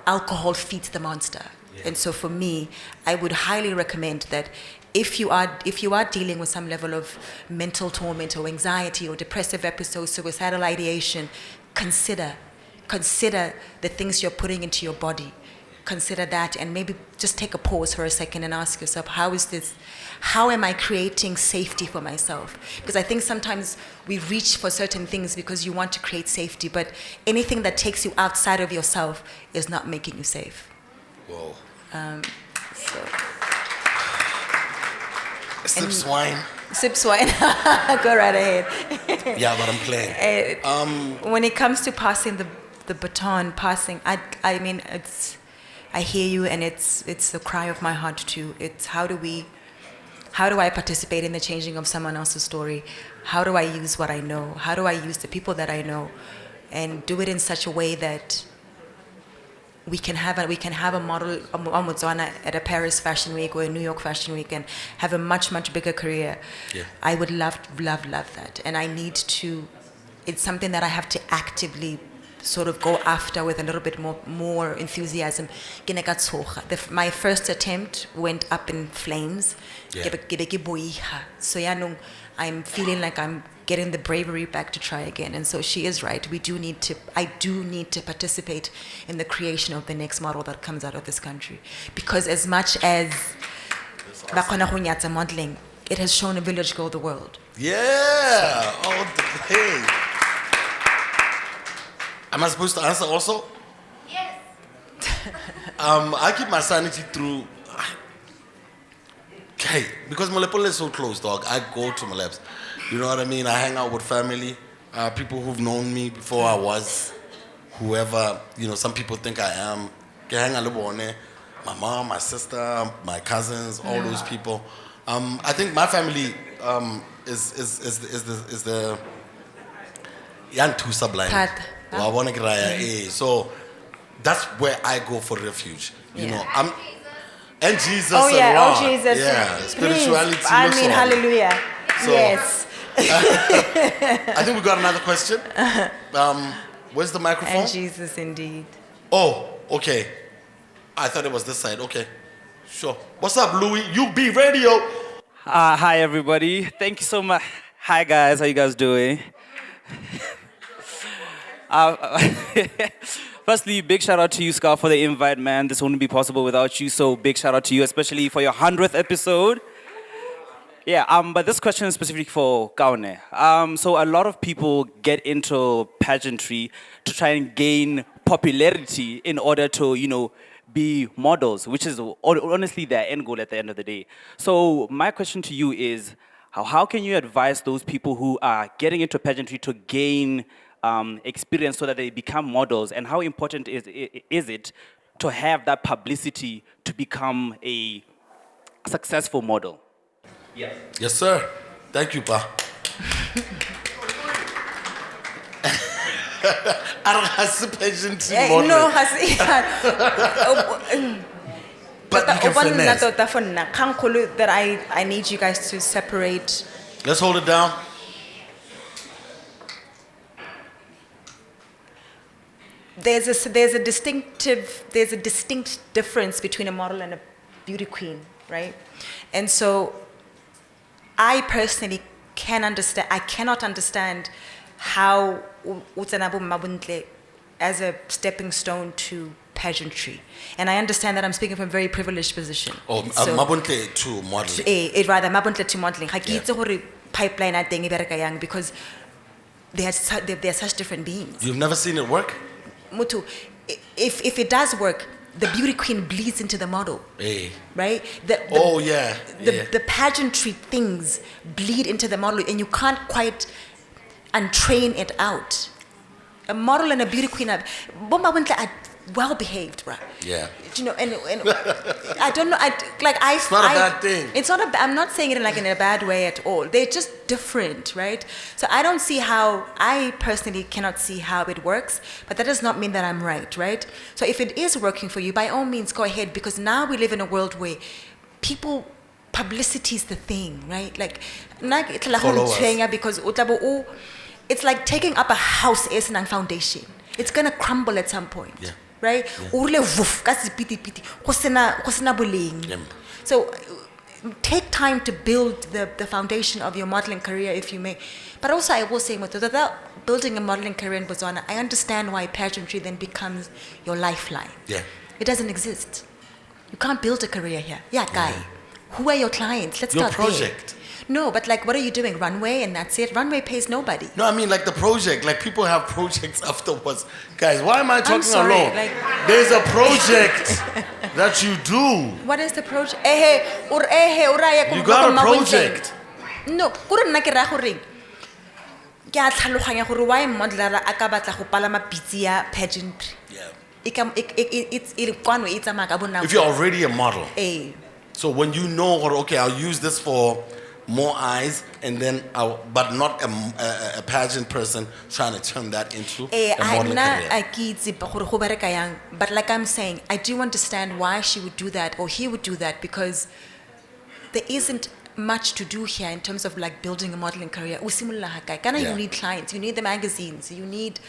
alcohol feeds the monster. Yeah. And so for me, I would highly recommend that if you are dealing with some level of mental torment or anxiety or depressive episodes, suicidal ideation, consider the things you're putting into your body. Consider that and maybe just take a pause for a second and ask yourself, how am I creating safety for myself? Because I think sometimes we reach for certain things because you want to create safety, but anything that takes you outside of yourself is not making you safe. Whoa. Sip swine. Sip swine. Go right ahead. Yeah, but I'm playing. When it comes to passing the baton, I mean, I hear you, and it's the cry of my heart too. It's how do I participate in the changing of someone else's story? How do I use what I know? How do I use the people that I know, and do it in such a way that we can have a model on Muzenda at a Paris Fashion Week or a New York Fashion Week and have a much bigger career. Yeah. I would love that, and I need to. It's something that I have to actively sort of go after with a little bit more enthusiasm. My first attempt went up in flames. Yeah. So I'm feeling like I'm getting the bravery back to try again. And so she is right. I do need to participate in the creation of the next model that comes out of this country. Because as much as modeling, it has shown a village girl the world. Yeah. Hey. Am I supposed to answer also? Yes. I keep my sanity through. Okay, because Molepola is so close, dog. I go to Malebs. You know what I mean? I hang out with family, people who've known me before I was whoever, some people think I am. My mom, my sister, my cousins, all those people. I think my family is the Yan too sublime. So that's where I go for refuge. You know, and Jesus. Oh yeah, and oh Jesus. Yeah, spirituality. Please. I mean, hallelujah. So, yes. I think we got another question. Where's the microphone? And Jesus, indeed. Oh, okay. I thought it was this side. Okay, sure. What's up, Louis? UB Radio. Hi, everybody. Thank you so much. Hi, guys. How you guys doing? Firstly, big shout out to you, Scar, for the invite, man. This wouldn't be possible without you, so big shout out to you, especially for your 100th episode. Yeah, but this question is specifically for Kaone. So a lot of people get into pageantry to try and gain popularity in order to, you know, be models, which is honestly their end goal at the end of the day. So my question to you is, how can you advise those people who are getting into pageantry to gain experience so that they become models, and how important is it to have that publicity to become a successful model? Yes. Yes, sir. Thank you, Pa. I don't have to pageantry model. No, but you can finesse. That I need you guys to separate. Let's hold it down. There's a distinct difference between a model and a beauty queen, right? And so I personally cannot understand how Utsanabo Mabuntle as a stepping stone to pageantry. And I understand that I'm speaking from a very privileged position. Oh, Mabuntle to modeling. Rather, Mabuntle to modeling. Pipeline because they're such different beings. You've never seen it work? Mutu, if it does work, the beauty queen bleeds into the model, right? The pageantry things bleed into the model, and you can't quite untrain it out. A model and a beauty queen are well behaved, right? Yeah. You know, and I don't know. It's not a bad thing. It's not I'm not saying it in a bad way at all. They're just different, right? So I don't see how. I personally cannot see how it works. But that does not mean that I'm right? So if it is working for you, by all means, go ahead. Because now we live in a world where publicity is the thing, right? Like, because it's like taking up a house as a foundation. It's gonna crumble at some point. Yeah. Right? So take time to build the foundation of your modeling career if you may. But also I will say, without building a modeling career in Botswana, I understand why pageantry then becomes your lifeline. Yeah. It doesn't exist. You can't build a career here. Yeah, guy. Who are your clients? Let's your start project. there. No, but like, what are you doing? Runway and that's it? Runway pays nobody. No, I mean like the project. Like people have projects afterwards. Guys, why am I talking alone? Like, there's a project that you do. What is the project? You got a project. No, why modeler a ka batla go palama pitsi ya pageantry. Yeah. If you're already a model. So when you know, okay, I'll use this for more eyes, and then but not a pageant person trying to turn that into a modeling career. But like I'm saying, I do understand why she would do that or he would do that, because there isn't much to do here in terms of like building a modeling career. You need clients, you need the magazines, you need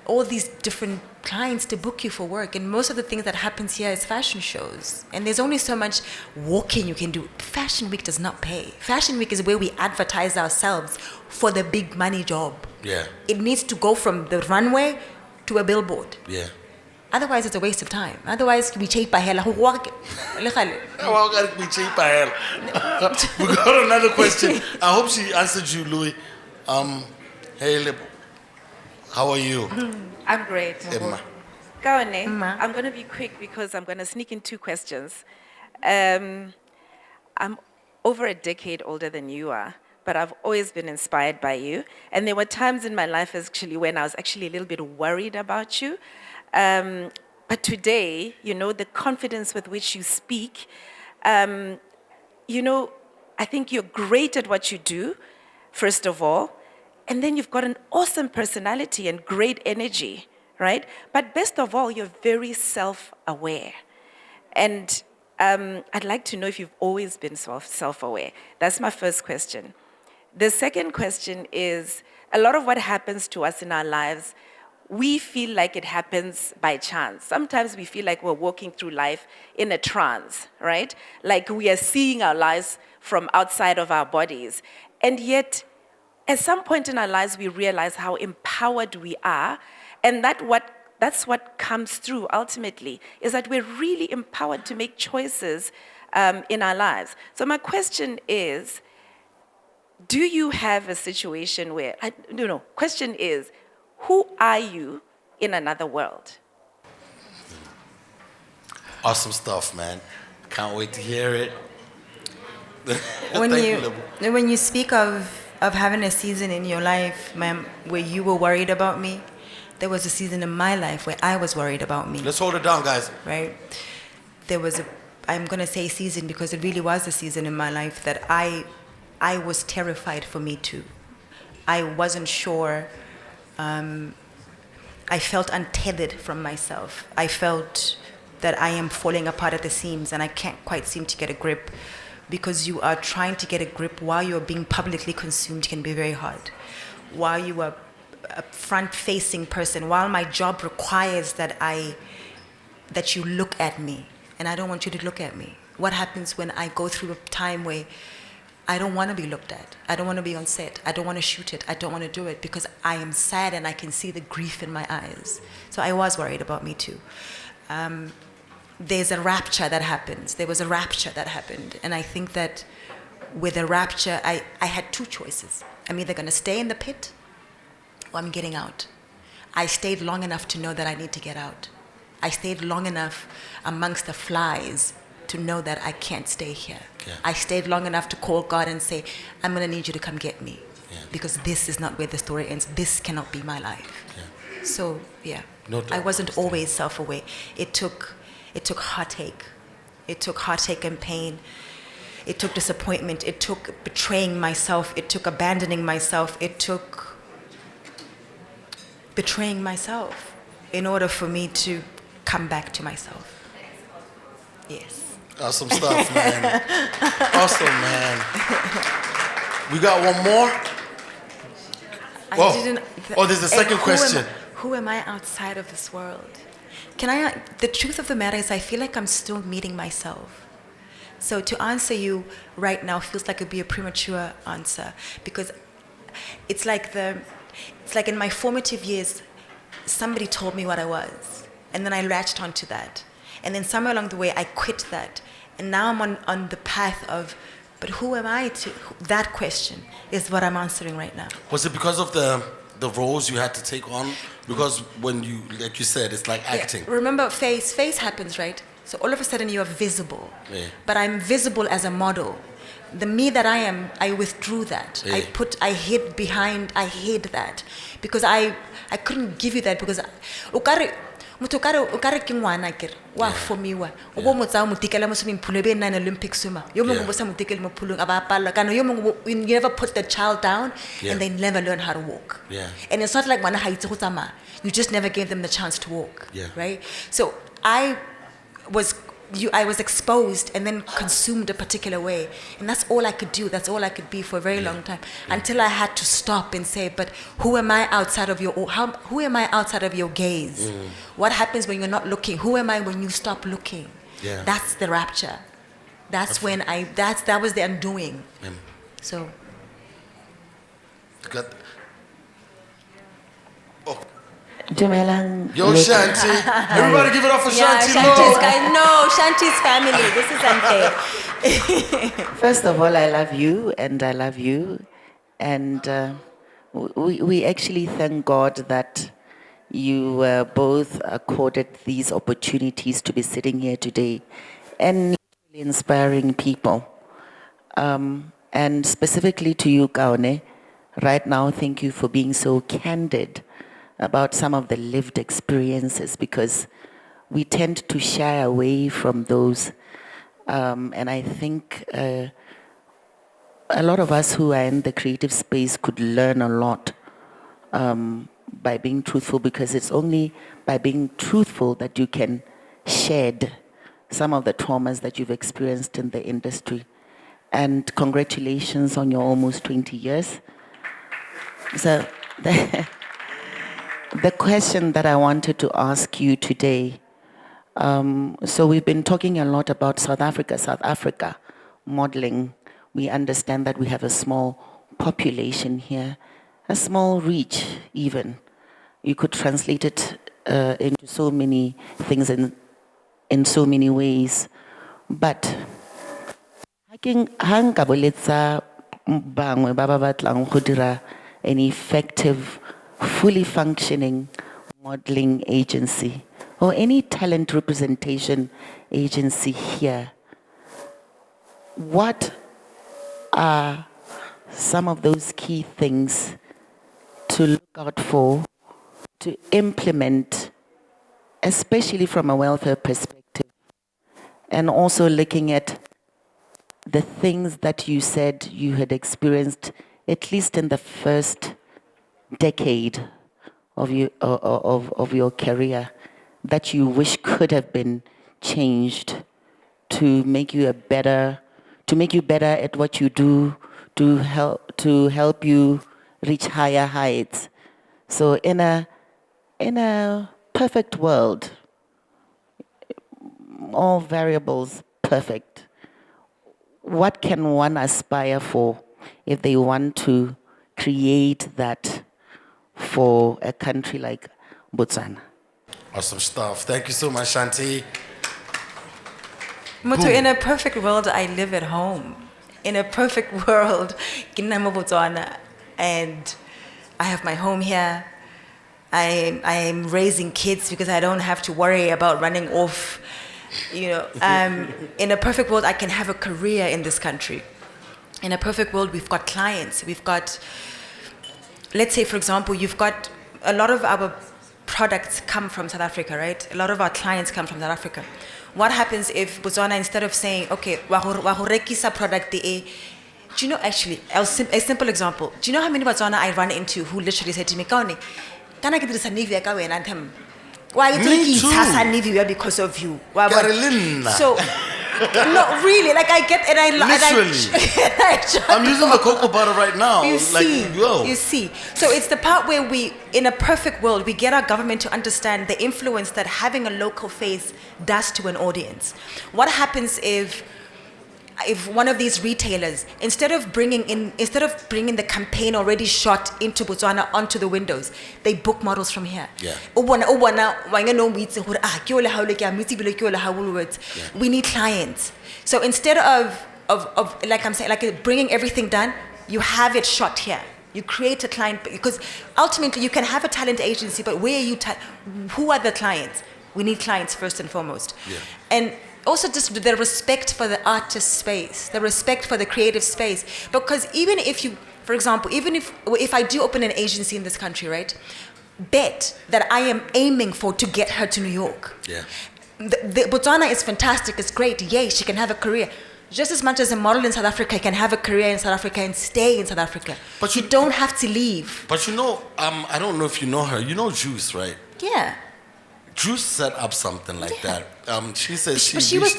all these different clients to book you for work, and most of the things that happens here is fashion shows, and there's only so much walking you can do. Fashion Week does not pay. Fashion Week is where we advertise ourselves for the big money job. Yeah. It needs to go from the runway to a billboard. Yeah. Otherwise it's a waste of time. Otherwise we cheap by hell. We got another question. I hope she answered you, Louis. Hey, how are you? I'm great. Emma. Kaone, I'm going to be quick because I'm going to sneak in 2 questions. I'm over a decade older than you are, but I've always been inspired by you. And there were times in my life actually when I was actually a little bit worried about you. But today, you know, the confidence with which you speak, you know, I think you're great at what you do, first of all. And then you've got an awesome personality and great energy, right? But best of all, you're very self-aware. And I'd like to know if you've always been self-aware. That's my first question. The second question is, a lot of what happens to us in our lives, we feel like it happens by chance. Sometimes we feel like we're walking through life in a trance, right? Like we are seeing our lives from outside of our bodies. And yet, at some point in our lives, we realize how empowered we are, and that's what comes through ultimately, is that we're really empowered to make choices in our lives. So my question is, do you have a situation where, question is, who are you in another world? Awesome stuff, man. Can't wait to hear it. When you speak of having a season in your life, ma'am, where you were worried about me, there was a season in my life where I was worried about me. Let's hold it down, guys. Right? I'm going to say season because it really was a season in my life that I was terrified for me too. I wasn't sure. I felt untethered from myself. I felt that I am falling apart at the seams and I can't quite seem to get a grip, because you are trying to get a grip while you're being publicly consumed can be very hard. While you are a front-facing person, while my job requires that you look at me, and I don't want you to look at me. What happens when I go through a time where I don't want to be looked at? I don't want to be on set. I don't want to shoot it. I don't want to do it because I am sad and I can see the grief in my eyes. So I was worried about me too. There's a rapture that happens. There was a rapture that happened. And I think that with a rapture, I had two choices. I'm either going to stay in the pit or I'm getting out. I stayed long enough to know that I need to get out. I stayed long enough amongst the flies to know that I can't stay here. Yeah. I stayed long enough to call God and say, I'm going to need you to come get me. Yeah. Because this is not where the story ends. This cannot be my life. Yeah. So, yeah. I wasn't always self-aware. It took heartache. It took heartache and pain. It took disappointment. It took betraying myself. It took abandoning myself. It took betraying myself in order for me to come back to myself. Yes. Awesome stuff, man. Awesome, man. We got one more? There's a second question. Who am I outside of this world? The truth of the matter is I feel like I'm still meeting myself. So to answer you right now feels like it'd be a premature answer, because it's like in my formative years, somebody told me what I was, and then I latched onto that. And then somewhere along the way, I quit that. And now I'm on the path of, but who am I to? That question is what I'm answering right now. Was it because of the roles you had to take on? Because when you, like you said, it's like acting. Yeah. Remember, face happens, right? So all of a sudden you are visible. Yeah. But I'm visible as a model. The me that I am, I withdrew that. Yeah. I hid that. Because I couldn't give you that, because motho okare ke ngwana kere wa fomiwa o bo motsa mo tikela mo swimming pool be nine Olympic swimmer yo mongwe bo sa mo tikela mo poolong aba palla kana yo mongwe you never put the child down and they never learn how to walk. And it's not like ngwana ha itse go tsamaya, you just never gave them the chance to walk. Right? So I was exposed and then consumed a particular way, and that's all I could do. That's all I could be for a very long time, until I had to stop and say, but who am I outside of who am I outside of your gaze? What happens when you're not looking? Who am I when you stop looking? That's the rapture. That was the undoing. So Yo, Shanti. Everybody give it up for Shanti. Shanti's guys. No, Shanti's family. This is unfair. First of all, I love you, and I love you. And we actually thank God that you both accorded these opportunities to be sitting here today and inspiring people. And specifically to you, Kaone, right now, thank you for being so candid about some of the lived experiences, because we tend to shy away from those. And I think a lot of us who are in the creative space could learn a lot by being truthful, because it's only by being truthful that you can shed some of the traumas that you've experienced in the industry. And congratulations on your almost 20 years. So the question that I wanted to ask you today, so we've been talking a lot about South Africa modeling. We understand that we have a small population here, a small reach even. You could translate it into so many things in so many ways. But an effective, fully functioning modeling agency or any talent representation agency here, what are some of those key things to look out for, to implement, especially from a welfare perspective, and also looking at the things that you said you had experienced, at least in the first decade of your career, that you wish could have been changed to make you better at what you do, to help you reach higher heights. So in a perfect world, all variables perfect, what can one aspire for if they want to create that for a country like Botswana? Awesome stuff. Thank you so much, Shanti. Mutu, in a perfect world, I live at home. In a perfect world, Kinamo Botswana, and I have my home here. I am raising kids because I don't have to worry about running off. You know, in a perfect world, I can have a career in this country. In a perfect world, we've got clients. We've got, let's say, for example, you've got a lot of our products come from South Africa, right? A lot of our clients come from South Africa. What happens if Botswana, instead of saying, okay, wahurekisa product A, do you know, actually, a simple example, do you know how many Botswana I run into who literally said to me, Kaone, can I get this Nivea Kawe and him? Why Me too. Nivea because of you? Carolina. So, no, really, like I get, and I literally. I'm using the cocoa butter right now. You You see. So it's the part where we, in a perfect world, we get our government to understand the influence that having a local face does to an audience. What happens if one of these retailers, instead of bringing the campaign already shot into Botswana onto the windows, they book models from here. Yeah. We need clients. So instead of like I'm saying, like bringing everything done, you have it shot here. You create a client, because ultimately you can have a talent agency, but where are you? Who are the clients? We need clients first and foremost. Yeah. And also just the respect for the artist space, the respect for the creative space. Because even if you, for example, even if I do open an agency in this country, right, bet that I am aiming for to get her to New York. Yeah. The Botswana is fantastic, it's great, yay, she can have a career. Just as much as a model in South Africa can have a career in South Africa and stay in South Africa. But you don't have to leave. But you know, I don't know if you know her. You know Juice, right? Yeah. Juice set up something like that. She says she was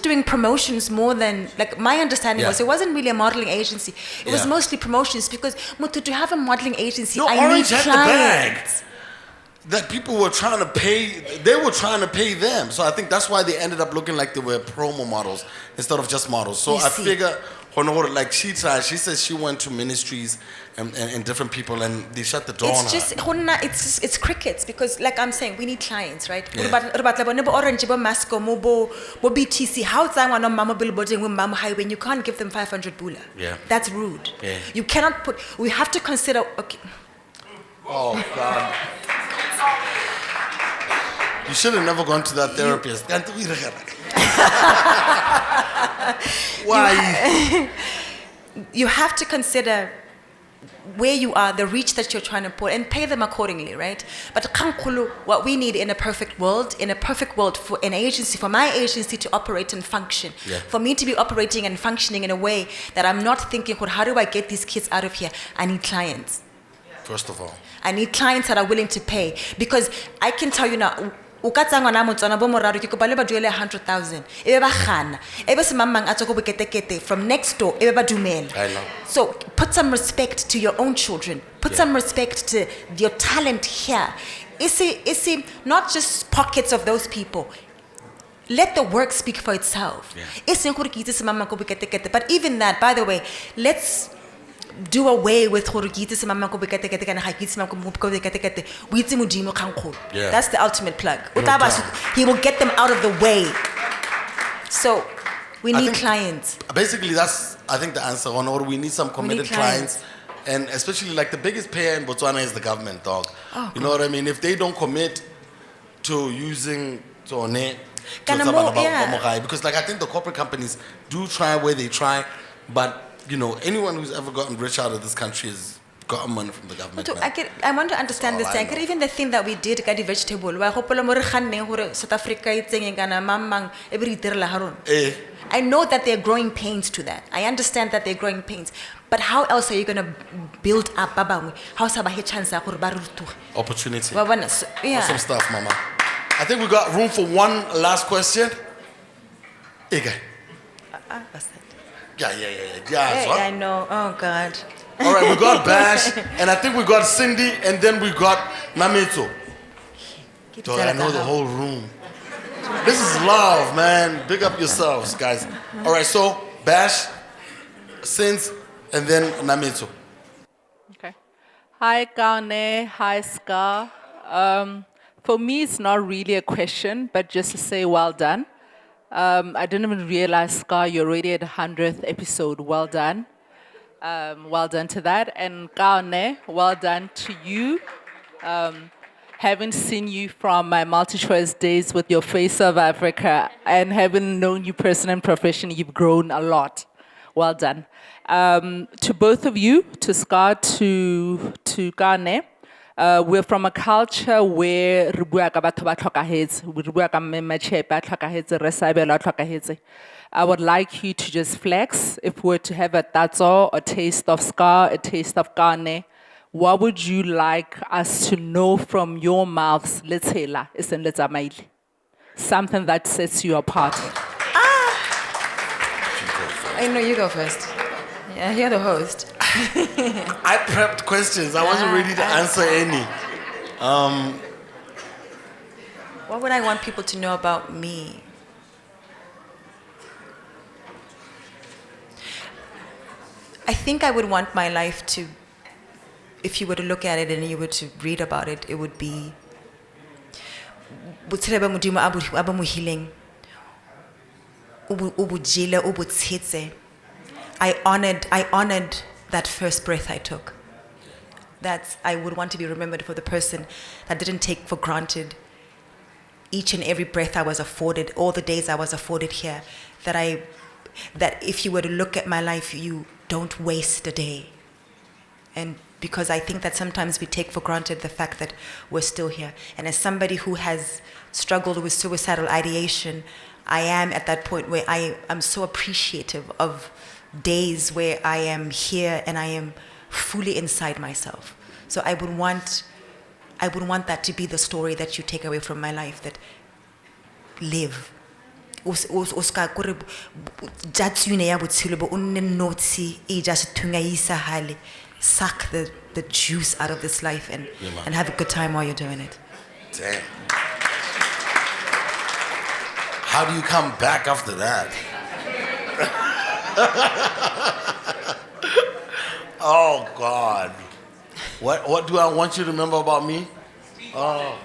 doing promotions more than, like, my understanding was it wasn't really a modeling agency. It was mostly promotions, because to have a modeling agency, I Orange need had clients. the bag that people were trying to pay. They were trying to pay them. So I think that's why they ended up looking like they were promo models instead of just models. So I figure, like she tried. She says she went to ministries and different people, and they shut the door on her. It's crickets, because like I'm saying, we need clients, right? Yeah. Orange, Masco, BTC, how mama billboarding with mama highway, you can't give them 500 bula. Yeah. That's rude. Yeah. You cannot we have to consider, okay. Oh God. You should have never gone to that therapist. Why? You have to consider where you are, the reach that you're trying to put, and pay them accordingly, right? But what we need in a perfect world, for an agency, for my agency to operate and function, for me to be operating and functioning in a way that I'm not thinking, how do I get these kids out of here? I need clients. First of all. I need clients that are willing to pay. Because I can tell you now, o ka tsaya ngwana motswana bo moraro ke kopa le ba duele 100,000 ebe ba gana ebe se mamang a tsoko boketekete from next door ebe ba dumela. I know. So put some respect to your own children, put some respect to your talent here. It's not just pockets of those people. Let the work speak for itself. But even that, by the way, let's do away with that's the ultimate plug. He will get them out of the way. So we need clients. Basically, that's I think the answer. Or we need some committed clients. And especially like the biggest payer in Botswana is the government, dog. You know what I mean? If they don't commit to using Tone, because like I think the corporate companies do try where they try, but you know, anyone who's ever gotten rich out of this country has gotten money from the government. I want to understand this thing. Even the thing that we did, the vegetable, South Africa, I know that they're growing pains to that. I understand that they're growing pains. But how else are you going to build up? Opportunity. Yeah. Awesome stuff, Mama. I think we got room for one last question. Ige. Yeah. Hey, I know. Oh, God. All right, we got Bash, and I think we got Cindy, and then we got Nameto. Dog, I know the whole room. This is love, man. Big up yourselves, guys. All right, so Bash, Sins, and then Nameto. Okay. Hi, Kaone. Hi, Scar. For me, it's not really a question, but just to say well done. I didn't even realize, Scar, you're already at the 100th episode. Well done. Well done to that. And Kaone, well done to you. Having seen you from my multi-choice days with your Face of Africa and having known you personally and professionally, you've grown a lot. Well done. To both of you, to Scar, to Kaone, we're from a culture where we bua ka batho ba tlhokahetse, we bua ka mmemachepa a tlhokahetse, re sabela a tlhokahetse. I would like you to just flex. If we were to have a tatso, a taste of Scar, a taste of Kaone, what would you like us to know from your mouths? Let's say la, something that sets you apart. I know you go first. Yeah, you're the host. I prepped questions. I wasn't ready to answer any. What would I want people to know about me? I think I would want my life to, if you were to look at it and you were to read about it, it would be I honored that first breath I took. I would want to be remembered for the person that didn't take for granted each and every breath I was afforded, all the days I was afforded here, that if you were to look at my life, you don't waste a day. And because I think that sometimes we take for granted the fact that we're still here. And as somebody who has struggled with suicidal ideation, I am at that point where I am so appreciative of days where I am here and I am fully inside myself. So I would want that to be the story that you take away from my life, that live. Suck the juice out of this life and have a good time while you're doing it. Damn. How do you come back after that? Oh God. What do I want you to remember about me? Oh.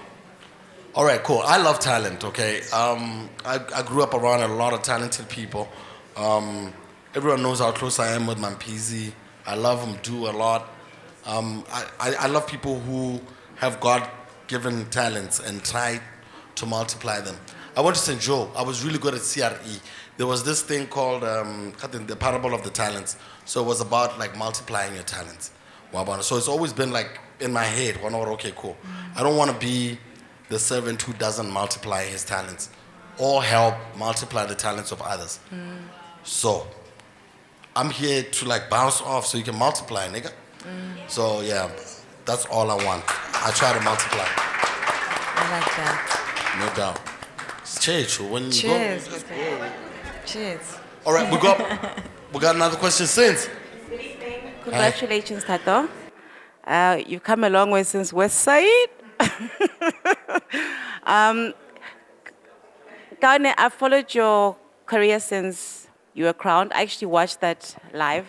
All right, cool. I love talent, okay? I grew up around a lot of talented people. Everyone knows how close I am with Mampizi. I love him, do a lot. I love people who have God-given talents and try to multiply them. I went to St. Joe. I was really good at CRE. There was this thing called the parable of the talents. So it was about like multiplying your talents. So it's always been like in my head, okay, cool. I don't want to be the servant who doesn't multiply his talents or help multiply the talents of others. So I'm here to like bounce off so you can multiply, nigga. So yeah, That's all I want. I try to multiply. I like that. No doubt. Cheers. When you Cheers. go. Cheers. All right, we got another question since. Congratulations, Tato. You've come a long way since West Side. Kaone, I've followed your career since you were crowned. I actually watched that live.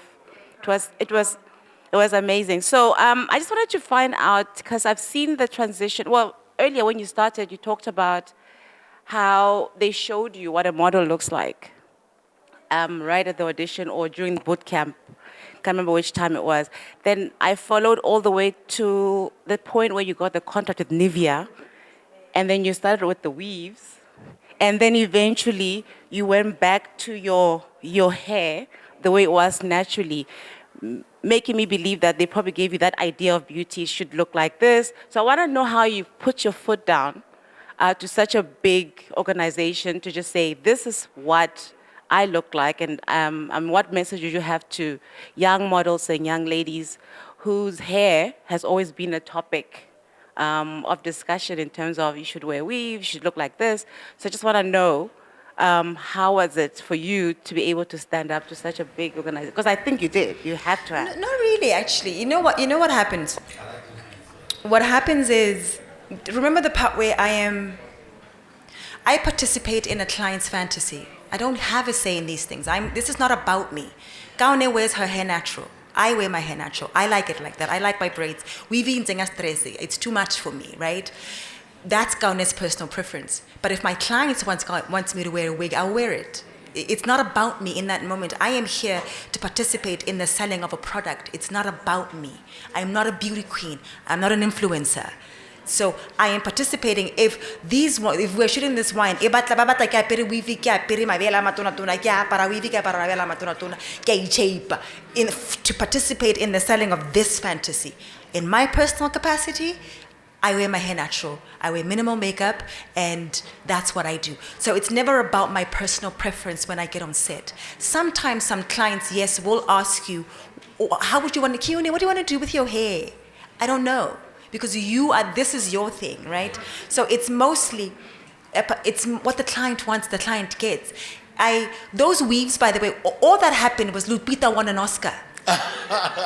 It was amazing. So I just wanted to find out, because I've seen the transition. Well, earlier when you started, you talked about how they showed you what a model looks like, right at the audition or during the boot camp. Can't remember which time it was. Then I followed all the way to the point where you got the contract with Nivea, and then you started with the weaves, and then eventually you went back to your hair the way it was naturally, making me believe that they probably gave you that idea of beauty should look like this. So I want to know how you put your foot down to such a big organization to just say, this is what I look like, and what message would you have to young models and young ladies whose hair has always been a topic of discussion in terms of you should wear weave, you should look like this. So I just want to know, how was it for you to be able to stand up to such a big organization? Because I think you did. You had to have. Not really, actually. You know what happens? What happens is, remember the part where I participate in a client's fantasy. I don't have a say in these things. This is not about me. Kaone wears her hair natural. I wear my hair natural. I like it like that. I like my braids. It's too much for me, right? That's Kaone's personal preference. But if my client wants me to wear a wig, I'll wear it. It's not about me in that moment. I am here to participate in the selling of a product. It's not about me. I'm not a beauty queen. I'm not an influencer. So I am participating. If we're shooting this wine, to participate in the selling of this fantasy. In my personal capacity, I wear my hair natural. I wear minimal makeup, and that's what I do. So it's never about my personal preference when I get on set. Sometimes some clients, yes, will ask you, how would you want to, Kaone, what do you want to do with your hair? I don't know. Because this is your thing, right? So it's mostly, it's what the client wants, the client gets. Those weaves, by the way, all that happened was Lupita won an Oscar.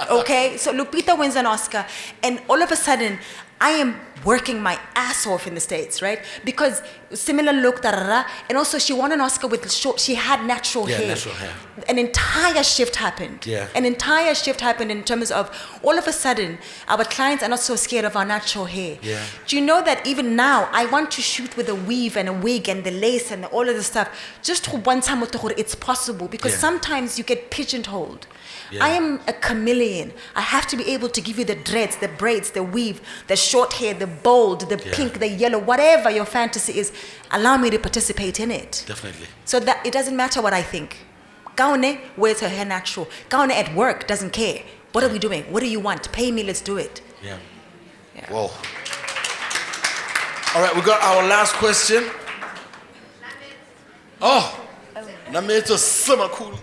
Okay, so Lupita wins an Oscar, and all of a sudden, I am working my ass off in the States, right? Because similar look, and also she won an Oscar with she had natural hair. Natural hair. An entire shift happened. Yeah. An entire shift happened in terms of all of a sudden, our clients are not so scared of our natural hair. Yeah. Do you know that even now, I want to shoot with a weave and a wig and the lace and all of the stuff, just to one time it's possible, because sometimes you get pigeonholed. Yeah. I am a chameleon. I have to be able to give you the dreads, the braids, the weave, the short hair, the bold, the pink, the yellow, whatever your fantasy is. Allow me to participate in it. Definitely. So that it doesn't matter what I think. Kaone wears her hair natural. Kaone at work doesn't care. What are we doing? What do you want? Pay me, let's do it. Yeah. Whoa. All right, we got our last question. Oh, Nameto Summer Cool.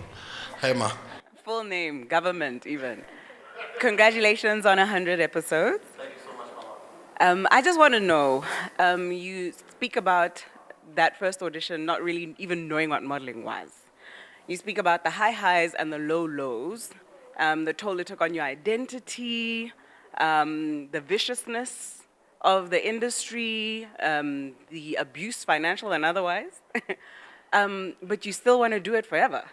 Hey, ma. Full name, government even. Congratulations on 100 episodes. Thank you so much. I just want to know, you speak about that first audition not really even knowing what modeling was. You speak about the high highs and the low lows, the toll it took on your identity, the viciousness of the industry, the abuse, financial and otherwise. But you still want to do it forever.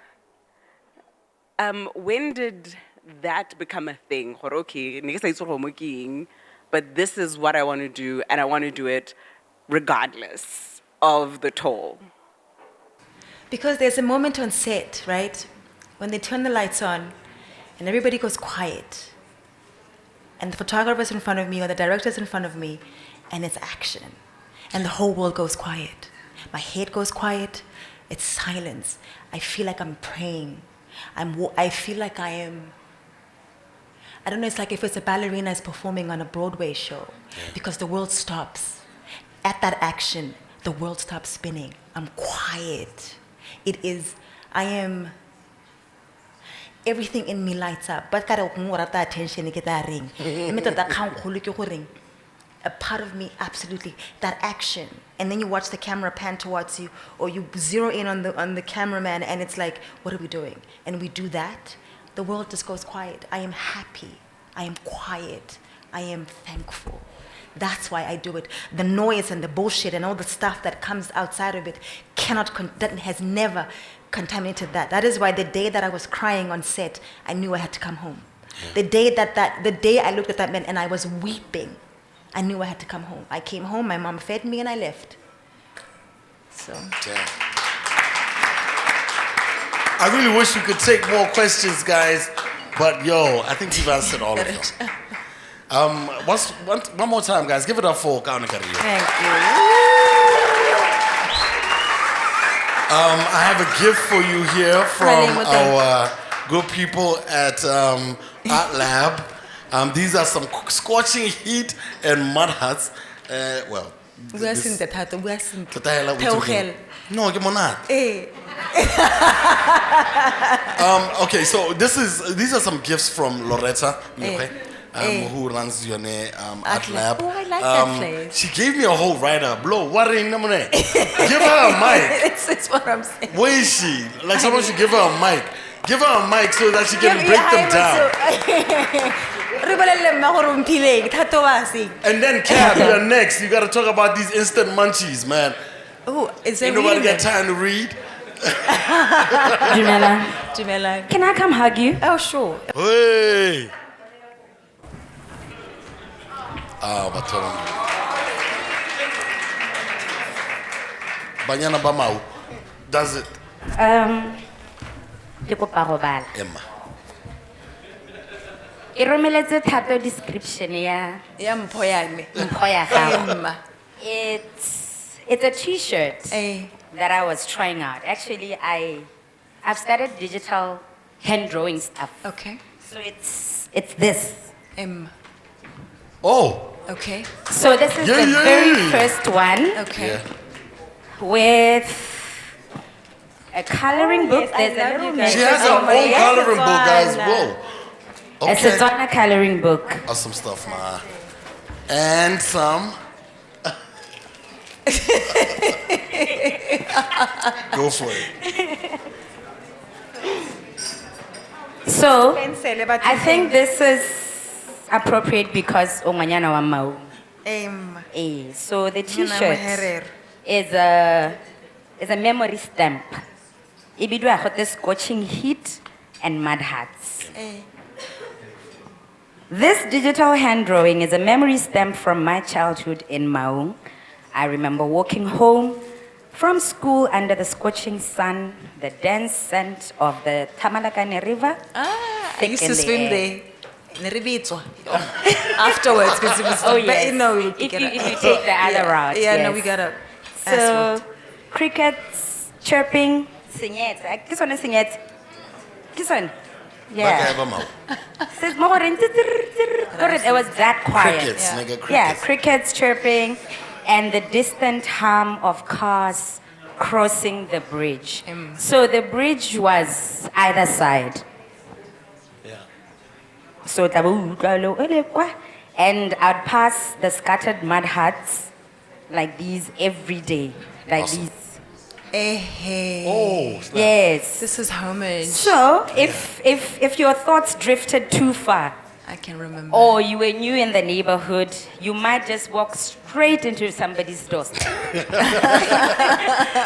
When did that become a thing? Okay, but this is what I want to do, and I want to do it regardless of the toll. Because there's a moment on set, right? When they turn the lights on and everybody goes quiet. And the photographer's in front of me or the director's in front of me, and it's action. And the whole world goes quiet. My head goes quiet. It's silence. I feel like I'm praying. I feel like I am, I don't know, it's like if it's a ballerina is performing on a Broadway show, because the world stops. At that action, the world stops spinning. I'm quiet. everything in me lights up. But kare go rata attention ke ta reng. Mme tota kgang kholo ke go reng. A part of me, absolutely, that action. And then you watch the camera pan towards you, or you zero in on the cameraman, and it's like, what are we doing? And we do that. The world just goes quiet. I am happy. I am quiet. I am thankful. That's why I do it. The noise and the bullshit and all the stuff that comes outside of it that has never contaminated that. That is why the day that I was crying on set, I knew I had to come home. The day the day I looked at that man and I was weeping, I knew I had to come home. I came home, my mom fed me, and I left. So. Damn. I really wish we could take more questions, guys, but yo, I think you've answered all of them. One more time, guys. Give it up for Kaone Kario. Thank you. I have a gift for you here from our good people at Art Lab. These are some scorching heat and mud huts. Well, we are seeing that. We are seeing no, come on, not. Okay, so these are some gifts from Loretta, okay, who runs your Art Lab. Oh, I like that place. She gave me a whole writer. Blow, what in the money? Give her a mic. It's what I'm saying. Where is she? Like someone should give her a mic. Give her a mic so that she can break them down. And then Cab, you're next. You gotta talk about these instant munchies, man. Oh, is there ain't nobody got time to read? Jamela. Can I come hug you? Oh, sure. Hey. Baton. Banyana Bamau. Does it? Emma. E romeletse thato description ya mpho ya me. mpho ya gago. It's a t-shirt that I was trying out. Actually, I've started digital hand drawing stuff. Okay. So it's this. Oh. Okay. So this is the very first one. Okay. Yeah. With a coloring book. There's a little She has her own coloring book, guys. Whoa. Okay. It's a Tswana coloring book. Awesome stuff, man. And some. Go for it. So, I think this is appropriate because Omanyana wa mau. So the t-shirt is a memory stamp. Ibidwa got the scorching heat and mud huts. This digital hand drawing is a memory stamp from my childhood in Maung. I remember walking home from school under the scorching sun, the dense scent of the Tamalakane River. I used to swim there. Afterwards, because it was yes. If you take the other route. Yeah, yes. no, we got up. So, crickets chirping. This one is singlet. This one. Yeah. It was that quiet. Crickets, nigga, crickets. Yeah, crickets chirping and the distant hum of cars crossing the bridge. So the bridge was either side. Yeah. So and I'd pass the scattered mud huts like these every day. Like awesome. these. Oh, snap. Yes. This is homage. So if your thoughts drifted too far, I can remember. or you were new in the neighborhood, you might just walk straight into somebody's doorstep.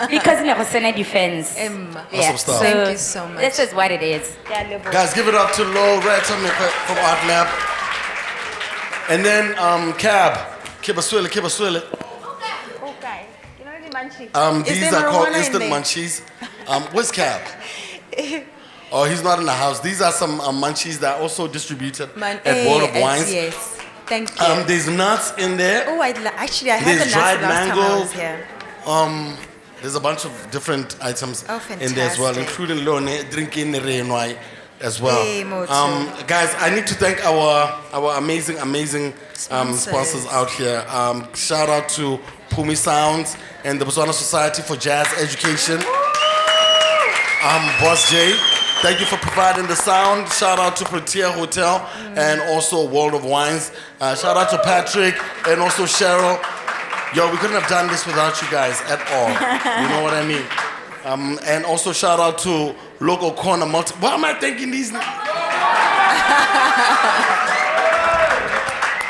Because in a defense. Awesome stuff. Thank you so much. This is what it is. Guys, give it up to Loretta from Art Lab. And then Cab, Kibaswile. These are called instant munchies. Where's Cab? Oh, he's not in the house. These are some munchies that are also distributed at World of Wines. Yes, thank you. There's nuts in there. Oh, actually, I had There's the nuts dried last mango. time I was here. There's a bunch of different items Oh, in there as well, fantastic. including Lone drinking Renoi as well. Hey, Motu. Guys, I need to thank our amazing sponsors out here. Shout out to Pumi Sounds and the Botswana Society for Jazz Education. Boss J. Thank you for providing the sound. Shout out to Protea Hotel and also World of Wines. Shout out to Patrick and also Cheryl. Yo, we couldn't have done this without you guys at all. You know what I mean? And also shout out to Local Corner Multi. Why am I thinking these?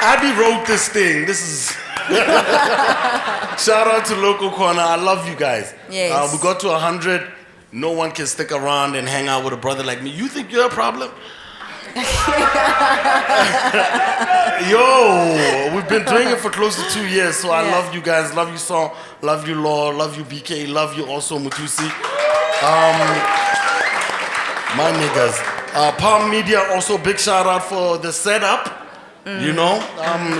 Abby wrote this thing. This is. Shout out to Local Corner. I love you guys. Yes. We got to 100. No one can stick around and hang out with a brother like me. You think you're a problem? Yo, we've been doing it for close to 2 years, so I love you guys. Love you, Saul. Love you, Law. Love you, BK. Love you also, Mutusi. My niggas. Palm Media, also big shout out for the setup. You know,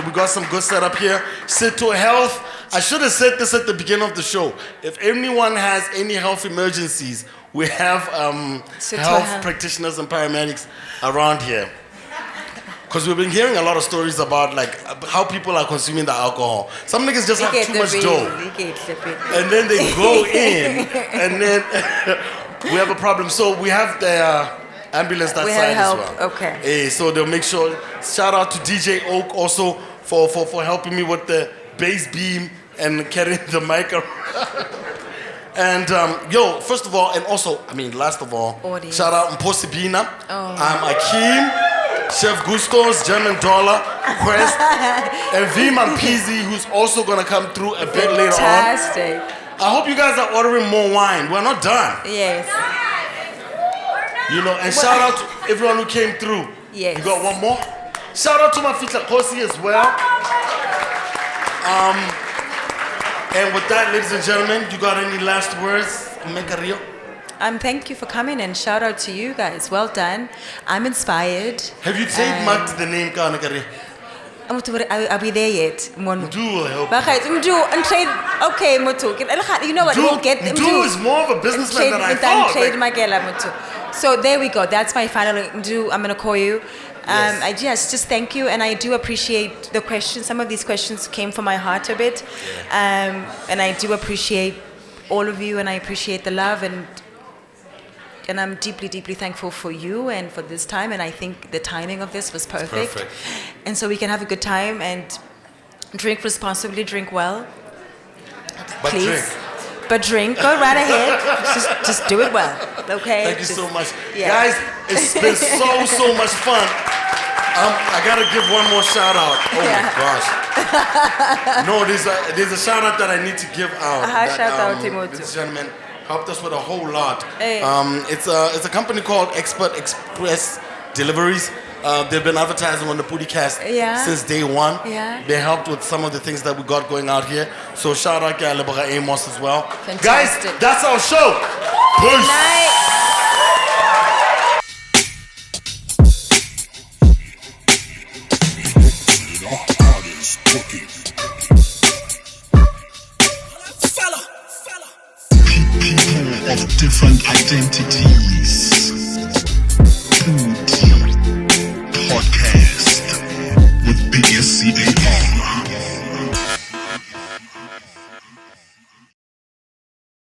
we got some good setup here. Cito Health. I should have said this at the beginning of the show. If anyone has any health emergencies, we have health practitioners and paramedics around here. Because we've been hearing a lot of stories about like how people are consuming the alcohol. Some niggas just have too much dough. And then they go in and then we have a problem. So we have the ambulance that side as well. Okay. So they'll make sure. Shout out to DJ Oak also for helping me with the bass beam and carrying the mic around. And yo, first of all, and also, I mean, last of all, Audience. Shout out Mposi Bina. Akeem, Chef Gusto's, German Dollar, Quest, and Viman Pizzi, who's also gonna come through a bit later on. Fantastic. I hope you guys are ordering more wine. We're not done. Yes. You know, and shout out to everyone who came through. Yes. You got one more? Shout out to my Fitla Kosi as well. And with that, ladies and gentlemen, you got any last words? Kario? Thank you for coming and shout out to you guys. Well done. I'm inspired. Have you trademarked the name Kaone Kario? Are we there yet? Mdu will help. Okay, Mutu. You know what? We'll get Mdu is more of a businessman than I thought. So there we go. That's my final Mdu. I'm going to call you. Yes. Just thank you, and I do appreciate the questions. Some of these questions came from my heart a bit, and I do appreciate all of you, and I appreciate the love, and I'm deeply, deeply thankful for you and for this time, and I think the timing of this was perfect. And so we can have a good time and drink responsibly, drink well, please. But drink, go right ahead. Just do it well, okay? Thank you so much. Guys, it's been so much fun. I gotta give one more shout out. Oh my gosh. No, there's a shout out that I need to give out. Shout out to this gentleman helped us with a whole lot. It's a company called Expert Express Deliveries. They've been advertising on the PODICAST since day one. They helped with some of the things that we got going out here. So shout out to Alebara Amos as well. Fantastic. Guys, that's our show. Peace. People of different identities. Podcast with biggest CAR.